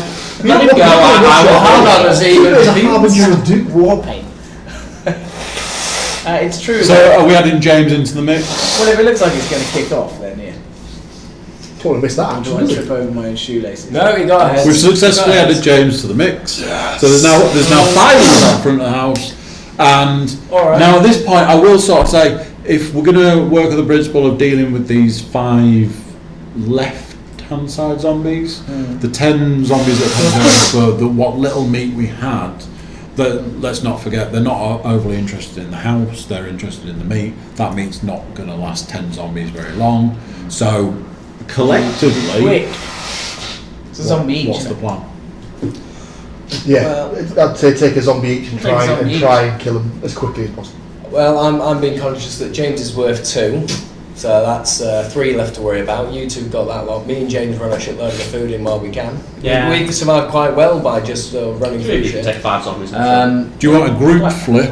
Yeah, let him what- go. How long has he even It's a been? harbinger of doom. War paint. It's true. So that- are we adding James into the mix? well, if it looks like it's going to kick off, then yeah. Don't want to miss that. I'm trying to trip over my own shoelaces. No, he got ahead. We've successfully added James to the mix. So there's now 5 of us out front of the house. And Alright. now at this point, I will sort of say, if we're going to work on the principle of dealing with these 5 left-hand side zombies. The 10 zombies that come down for what little meat we had. Let's not forget, they're not overly interested in the house. They're interested in the meat. That meat's not going to last 10 zombies very long. So collectively, Quick. It's a zombie each. what's the plan? Yeah, I'd say take a zombie each and Take a try zombie and kill them as quickly as possible. Well, I'm being conscious that James is worth 2, so that's 3 left to worry about. You two got that lot. Me and James run a shitload of food in while we can. Yeah. We've survived quite well by just running You through can shit. take 5 zombies. And Do you want a group flip,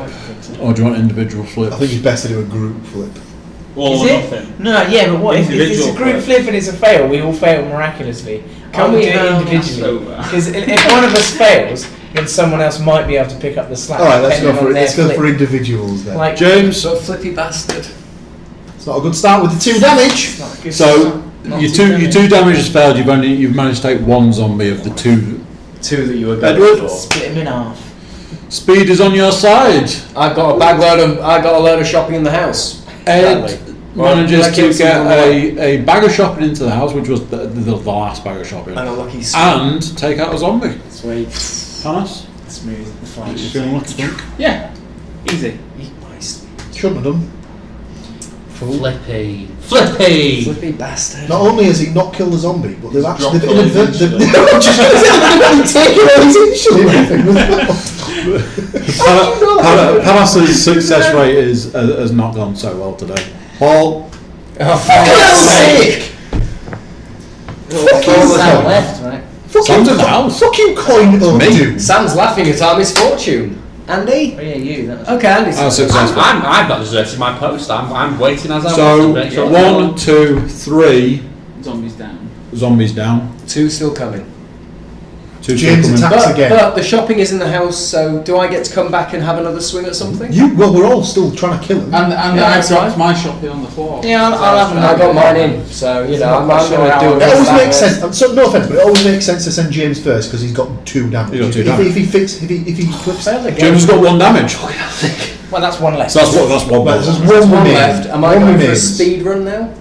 or do you want individual flips? I think it's best to do a group flip. All Is or it? nothing. No, yeah, but what if it's a Individual group flip. flip and it's a fail? We all fail miraculously. Can Can we we do it have- individually? Over. Because if one of us fails, then someone else might be able to pick up the slack. All right, let's go depending for on their let's go flip. for individuals then. Like, James, So flippy bastard. It's not a good start with the 2 damage. not good so start. Not your too two damage has failed. You've managed to take 1 zombie of the 2. 2 that you were going Edward? for. Split him in half. Speed is on your side. I got a load of shopping in the house. Ed Well, manages like to it's get on the way. a bag of shopping into the house, which was the last bag of shopping, And a lucky and take out a zombie. Sweet. Pass. Smooth. The You flash. feeling lucky? Yeah. Easy. Shouldn't have done. Flippy. Flippy bastard. Not only has he not killed a zombie, but they've actually dropped all his insulin. taken all his insulin. Palas's success rate has not gone so well today. Paul, Oh, for God's sake! Sam left, right? Sam's in the house. Fucking coin up, Me. dude. Sam's laughing at our misfortune. Andy? Oh yeah, you. That was Okay, Andy's Successful. I've not deserted my post. I'm waiting as I So want to make sure 1, 2, 3 Zombies down. zombies down. 2 still coming. 2 James still coming. attacks again. But the shopping is in the house, so do I get to come back and have another swing at something? Well, we're all still trying to kill him. And Yeah, I that's dropped fine. my shopping on the floor. Yeah, I'll have I got mine in, so you know I'm going to do It always that makes first. sense. So no offense, but it always makes sense to send James first because he's got 2 damage. He's got 2 If damage. if he flips, James has got 1 damage. well, that's one less. So that's one. But there's There's one remains. left. Am I One going for a remains. speed run now?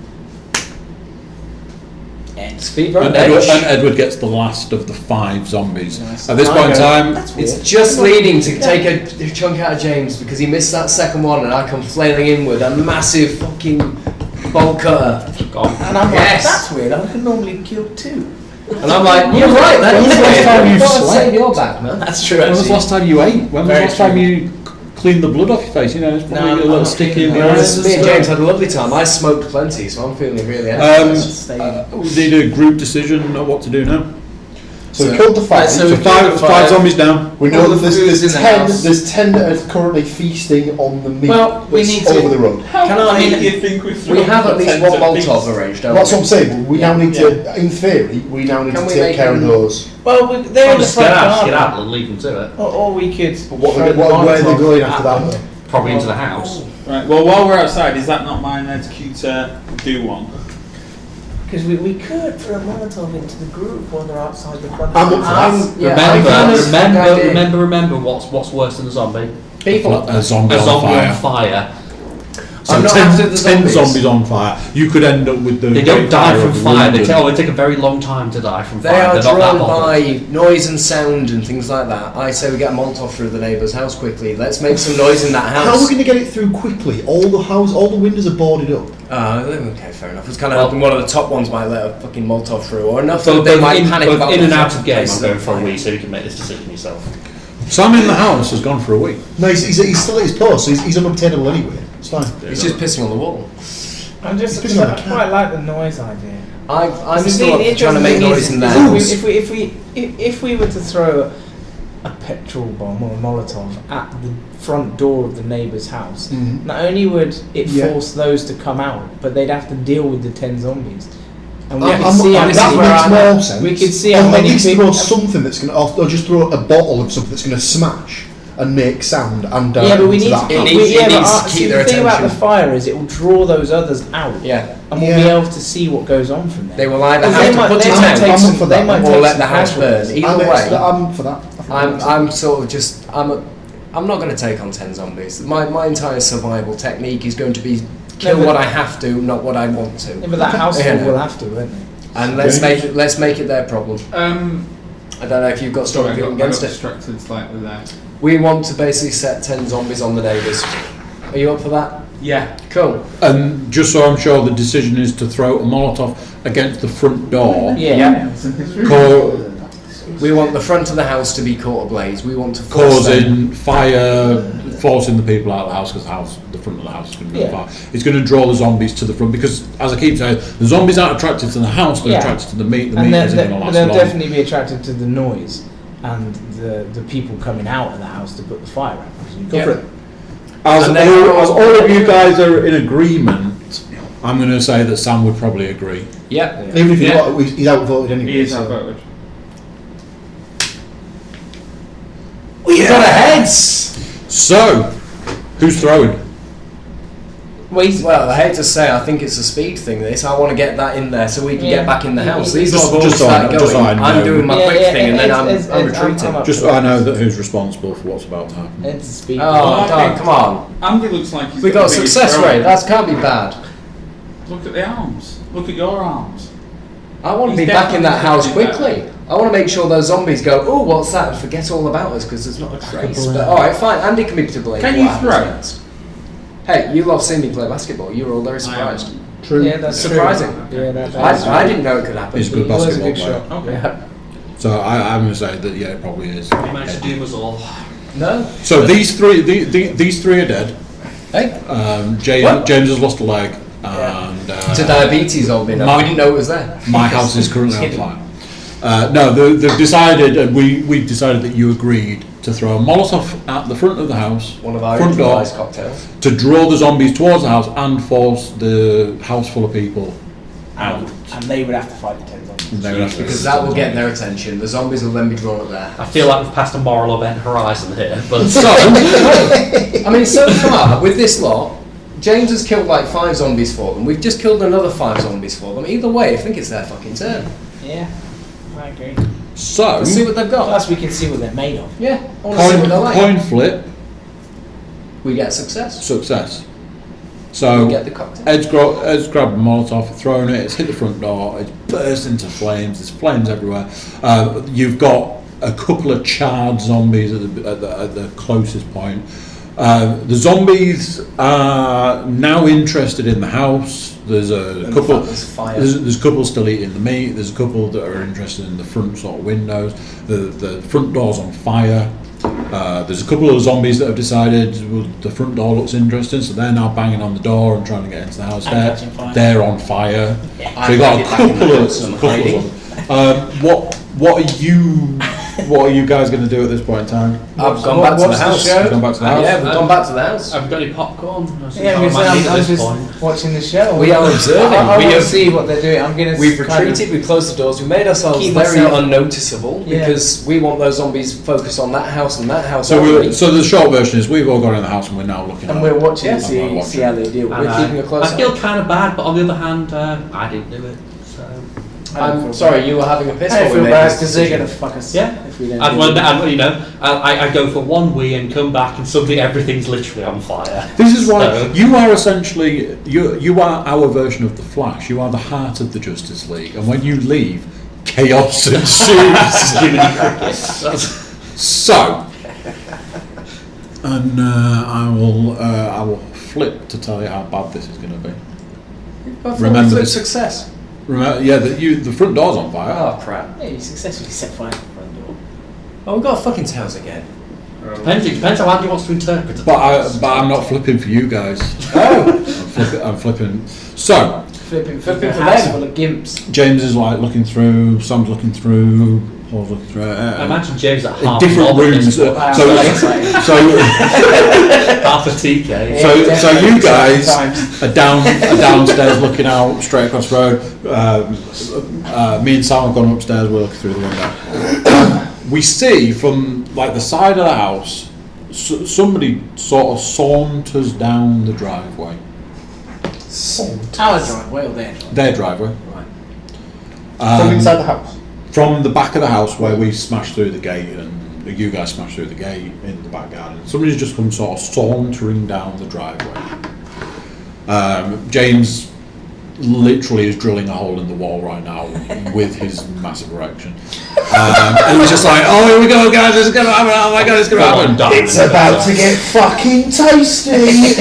Speed run. And Edward gets the last of the 5 zombies. At this point in time, It's just leading to take a chunk out of James because he missed that second one, and I come flailing in with a massive fucking bolt cutter. And I'm Yes. like, that's weird. I can normally kill 2. And I'm like, you're right. When was the last time you slept? Save your back, man. That's true. when was the Actually. last time you ate? When was the Very last time true. you cleaned the blood off your face? You know, it's probably No, a I'm little not sticky in feeling the that. eyes. Me and James had a lovely time. I smoked plenty, so I'm feeling really We need a group decision on what to do now. So we killed the 5. Right, so So we 5 zombies down. we know all that the there's food's in the 10. house. There's 10 that are currently feasting on the meat. Well, we that's need to- over the road. How Can I- many do you think we've We have at least one Molotov arranged, don't That's we? what I'm saying. We now need to, in theory, we now need Can to we take make care of him- those. Well, they're in the Just front get out garden. and leave them to it. Or we could. Where are they going after that? though? Probably into the house. Right, well, while we're outside, is that not mine there to cue to do one? Because we could throw a Molotov into the group while they're outside the front. I'm up for that. Remember what's worse than a zombie? People. A zombie A on zombie fire. on fire. So I'm not 10, after the 10 zombies. zombies on fire. You could end up with the. They don't great die fire from of fire. They London. take a very long time to die from They fire. are They're not that drawn bothered. by noise and sound and things like that. I say we get a Molotov through the neighbour's house quickly. Let's make some noise in that How are we house. going to get it through quickly? All the windows are boarded up. Okay, fair enough. I was kind of Well- hoping one of the top ones might let a fucking Molotov through, or enough So that they might in, panic both about in the and out fucking of game, place I'm going and for a fire. week so you can make this decision yourself. Sam in the house has gone for a week. No, he's still at his post, so he's unobtainable anyway. It's fine. He's just pissing on the wall. I'm just. It's pissing on I the quite like the noise idea. I'm The still up for trying to make interesting noise thing in the is house. if we were to throw a petrol bomb or a Molotov at the front door of the neighbour's house, Mhm. not only would it Yeah. force those to come out, but they'd have to deal with the 10 zombies. And we I'm- could see how that many- makes more sense. We could see Or how at many least people. throw something that's going to, or just throw a bottle of something that's going to smash and make sound and Yeah, but we into need that to. house. It needs- yeah, it but needs to see, keep the their thing about the attention. fire is it will draw those others out, Yeah. and we'll be Yeah. able to see what goes on from there. They will either Because have they to might- put they it might out take I'm some- up for they that. might or take let some the house burn. casualties. Either way, I'm for that. I'm sort of just I'm not going to take on 10 zombies. My entire survival technique is going to be kill No, but- what I have to, not what I want to. Yeah, but that house Yeah. will have to, won't they? And let's make it their problem. I don't know if you've got strong feeling against it. Distracted slightly there. We want to basically set 10 zombies on the neighbours. Are you up for that? Yeah. Cool. And just so I'm sure, the decision is to throw a Molotov against the front door. Yeah. We want the front of the house to be caught ablaze. We want to force Causing fire, forcing the people out of the house because the front of the house is going to be on fire. It's going to draw the zombies to the front because, as I keep saying, the zombies aren't attracted to the house; they're attracted to the meat. The meat isn't going to last they'll long. definitely be attracted to the noise and the people coming out of the house to put the fire out. Go for it. As all of you guys are in agreement, I'm going to say that Sam would probably agree. Yeah. Even if he's outvoted anyway. He is outvoted. We got a heads. So, who's throwing? Well, I hate to say, I think it's a speed thing. This, I want to get that in there so we can get back in the house. These lot all start going. I'm doing my quick thing, and then I'm retreating. Just so I know that who's responsible for what's about to happen. It's a speed. Oh, God, come on. Andy looks like he's We got a the biggest success thrower. rate. That can't be bad. Look at the arms. Look at your arms. I want to He's be back in that house definitely doing quickly. I want to make sure those zombies go, oh, what's that? And forget all about us because there's not a trace. But alright, fine. Andy can be to blame. Can for you what happens throw? next. Hey, you love seeing me play basketball. You were all very surprised. True. Yeah, that's Surprising. True. Yeah, that's I didn't know it could happen. He's a good He was a basketball good player. shot. Okay. So I'm going to say that it probably is. You managed to doom us all. No? So these three are dead. Hey? James has lost a leg, and To diabetes, old man. We didn't know it was there. my house is currently on fire. No, they've decided, and we decided that you agreed to throw a Molotov at the front of the house, One of our front door, improvised cocktails. to draw the zombies towards the house and force the house full of people out. And they would have to fight the 10 zombies. And they would have to- Because that will get their attention. The zombies will then be drawn up there. I feel like we've passed a moral event horizon here, but So, I mean, so far, with this lot, James has killed like 5 zombies for them. We've just killed another 5 zombies for them. Either way, I think it's their fucking turn. Yeah, I agree. so Let's see what they've got. Plus, we can see what they're made of. Yeah, I want to see what they're like. coin flip, We get success. success. So We get the cocktail. Ed's grabbed a Molotov, thrown it, it's hit the front door, it's burst into flames, there's flames everywhere. You've got a couple of charred zombies at the closest point. The zombies are now interested in the house. There's a And couple. the fact there's fire. There's a couple still eating the meat. There's a couple that are interested in the front sort of windows. The front door's on fire. There's a couple of zombies that have decided, well, the front door looks interesting, so they're now banging on the door and trying to get into the house. And catching fire. They're on fire. So I'm you've got a back in the couple of. house, I'm hiding. What are you guys going to do at this point in time? I've gone back to the What's the house. show? Gone back to the house? Yeah, we've gone back to the house. have you got any popcorn? Yeah, I because might need at I'm this just point. watching the show. We are observing. I We want to have- see what they're doing. I'm gonna. We've kind of- retreated, we closed the doors, we made ourselves Keep very myself- unnoticeable Yeah. because we want those zombies focused on that house and that house So, only. so the short version is we've all gone in the house and we're now looking. And at we're watching Yeah. to see, I'm watching. see how they deal with And, it. We're keeping a close I feel eye. kind of bad, but on the other hand, I didn't do it. So I'm sorry, you were having a piss I while we feel made bad this because they're decision. going to fuck us Yeah. if we don't. and do when it. and, you know, I go for one wee and come back and suddenly everything's literally on fire. This is why So- you are essentially you are our version of the Flash. You are the heart of the Justice League, and when you leave, chaos ensues. Jiminy Cricket. That's- So, and I will flip to tell you how bad this is going to be. Remember Flip this. success. Remember, yeah, the front door's on fire. Oh crap. Yeah, you successfully set fire to the front door. Oh, we've got fucking tails again. Depends how Andy wants to interpret it. But I'm not flipping for you guys. Oh! I'm flipping. So Flipping for a them. house full of gimps. James is like looking through. Sam's looking through. Paul's looking through. I imagine James at in half different knob at this rooms. point. I'm So very excited. Half a TK. So you guys Sometimes. are downstairs looking out straight across the road. Me and Sam have gone upstairs. We're looking through the window. We see from like the side of the house, somebody sort of saunters down the driveway. Our driveway or their driveway? Their driveway. From inside the house. From the back of the house where we smashed through the gate and you guys smashed through the gate in the back garden. Somebody's just come sort of sauntering down the driveway. James literally is drilling a hole in the wall right now with his massive erection. And he's just like, oh, here we go, guys, it's going to happen, oh my god, it's going to happen. It's about to get fucking tasty.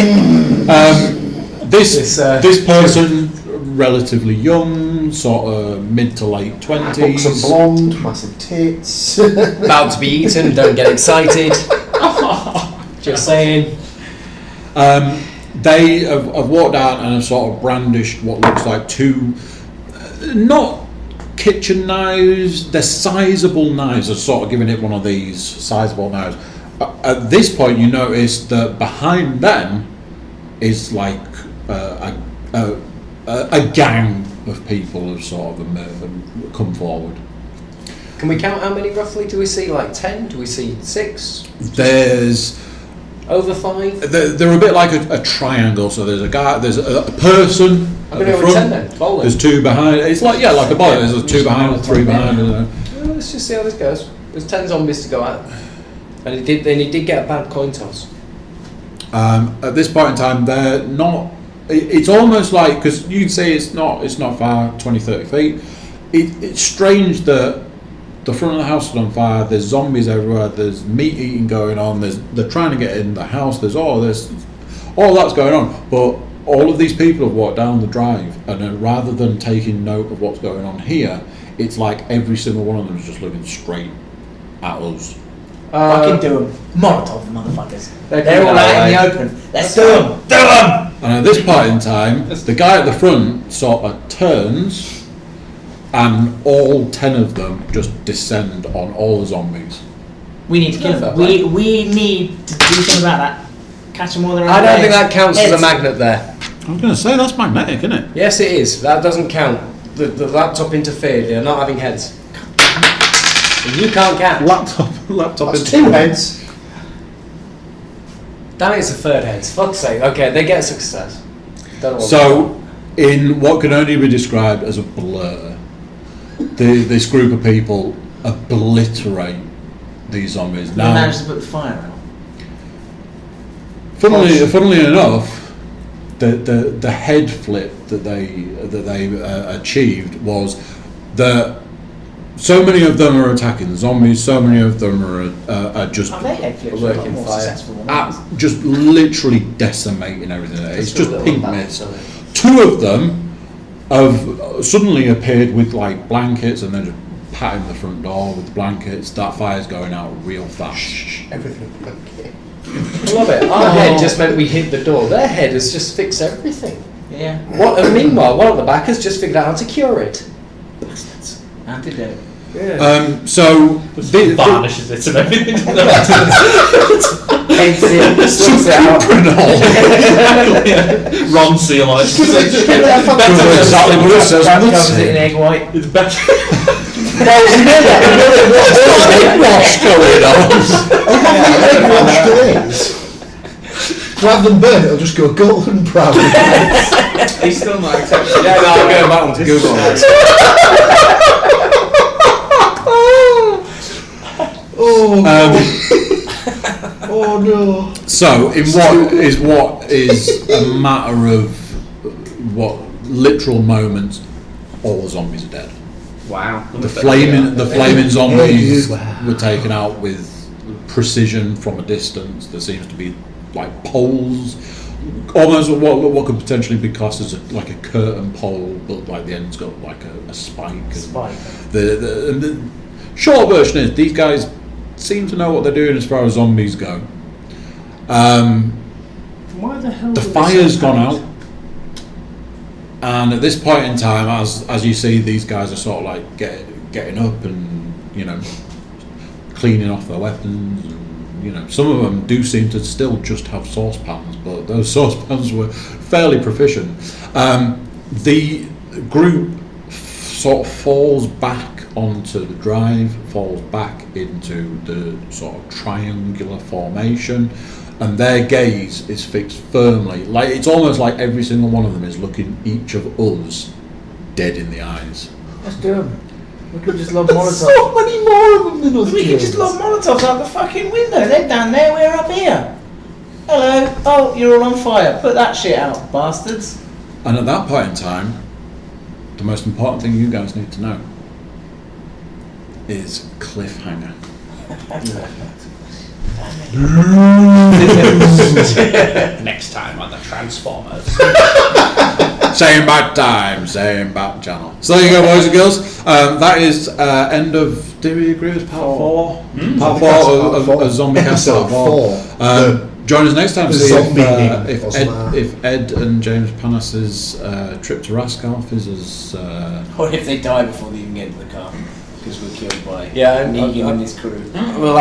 This person, relatively young, sort of mid to late 20s. Buxom blonde, massive tits. About to be eaten, don't get excited. Just saying. They have walked out and have sort of brandished what looks like two, not kitchen knives, they're sizable knives. They're sort of giving it one of these sizable knives. At this point, you notice that behind them is like a gang of people have sort of come forward. Can we count how many roughly? Do we see like 10? Do we see 6? There's over 5? They're a bit like a triangle. So there's a guy, there's a person I'm at going the to front. 10 then. Bowling. There's 2 behind. It's like like a bowling. There's 2 behind, 3 behind. Well, let's just see how this goes. There's 10 zombies to go at, and he did get a bad coin toss. At this point in time, they're not. It's almost like, because you can see it's not far, 20-30 feet. It's strange that the front of the house is on fire. There's zombies everywhere. There's meat eating going on. They're trying to get in the house. There's all that's going on. But all of these people have walked down the drive, and rather than taking note of what's going on here, it's like every single one of them is just looking straight at us. Fucking do them. Molotov, motherfuckers. They're all out in the open. Let's do them. Do them! And at this point in time, the guy at the front sort of turns, and all 10 of them just descend on all the zombies. We need to kill them. We need to do something about that. Catch them all their own I don't think legs. that counts as a magnet there. I was going to say, that's magnetic, isn't it? Yes, it is. That doesn't count. The laptop interfered. They're not having heads. You can't catch. Laptop That's is 2 heads. Damn it, it's a third head. Fuck's sake. Okay, they get success. Don't know what So, in what can only be described as a blur, this group of people obliterate these zombies. We Now, managed to put the fire out. funnily enough, the head flip that they achieved was that so many of them are attacking the zombies. So many of them are just They head flips Working a lot more fire. successful than ours. just literally decimating everything. It's just pink mist. mist. 2 of them have suddenly appeared with like blankets, and then just patting the front door with blankets. That fire's going out real fast. Everything okay. I love it. Our head just meant we hid the door. Their head has just fixed everything. Yeah. And meanwhile, one at the back has just figured out how to cure it. Bastards. Antidote. Yeah. So Varnishes it and everything. Hates it. Sorts it out. Ron seal on it. Just give it that fucking That's exactly what it says on the covers it tin. in egg white. It's better. what's going on? Egg washed it is. Rather than burn it, it'll just go golden brown. He's still not accepting. Yeah, no, I'm going back onto Google. Oh no. So, in what is a matter of literal moments, all the zombies are dead. Wow. The flaming zombies were taken out with precision from a distance. There seems to be like poles, almost what could potentially be classed as like a curtain pole, but like the end's got like a spike. Spike. The short version is these guys seem to know what they're doing as far as zombies go. Why the hell? The fire's gone out, and at this point in time, as you see, these guys are sort of like getting up and cleaning off their weapons. And, some of them do seem to still just have saucepans, but those saucepans were fairly proficient. The group sort of falls back onto the drive, falls back into the sort of triangular formation, and their gaze is fixed firmly. Like it's almost like every single one of them is looking each of us dead in the eyes. Let's do them. We could just lob Molotovs. So many more of them than us. We could just lob Molotovs out the fucking window. They're down there, we're up here. Hello. Oh, you're all on fire. Put that shit out, bastards. And at that point in time, the most important thing you guys need to know is cliffhanger. Next time on the Transformers. Same bad time, same bad channel. So there you go, boys and girls. That is end of. Do we agree with part 4? Part 4 of Zombiecast Part 4. Join us next time to see if Ed and James Panas's trip to Raskalf is as. Or if they die before they even get into the car. Because we're killed by Negan and his crew. I will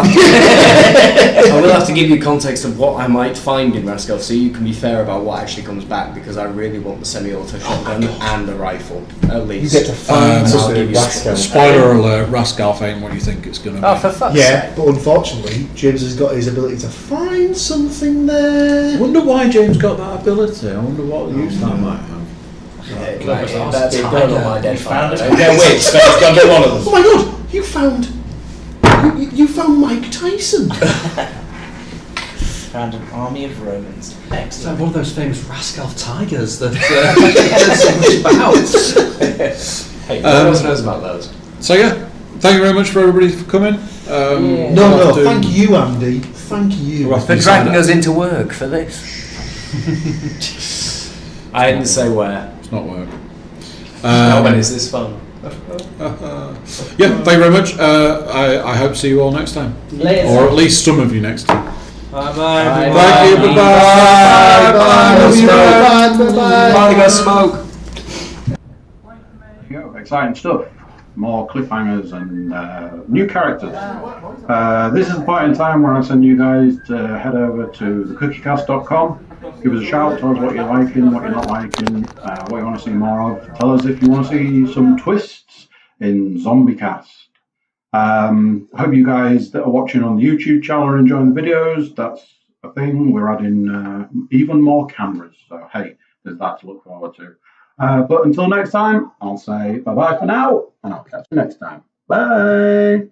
have to give you context of what I might find in Rascal, so you can be fair about what actually comes back, because I really want the semi-auto shotgun and a rifle, at least. You get to find something. Spoiler alert, Raskalf ain't what you think it's going to be. Oh, for fuck's sake. But unfortunately, James has got his ability to find something there. I wonder why James got that ability. I wonder what use that might have. That'd be burn on my dead Found it. father. They're witch, so it's got to be one of them. Oh my god! You found Mike Tyson. Found an army of Romans. It's like Excellent. one of those famous Rascal tigers that there's so much about. Hey, no one else knows about those. So yeah, thank you very much for everybody for coming. No, thank you, Andy. Thank you. We'll For dragging us into work for this. I didn't say where. It's not work. How when is this fun? Yeah, thank you very much. I hope to see you all next time. Later. Or at least some of you next time. Bye-bye. Thank you, bye-bye. Finally got smoke. There you go, exciting stuff. More cliffhangers and new characters. This is the point in time where I send you guys to head over to thecookiecast.com. Give us a shout, tell us what you're liking, what you're not liking, what you want to see more of. Tell us if you want to see some twists in Zombiecast. I hope you guys that are watching on the YouTube channel are enjoying the videos. That's a thing. We're adding even more cameras. So, hey, there's that to look forward to. But until next time, I'll say bye-bye for now, and I'll catch you next time. Bye!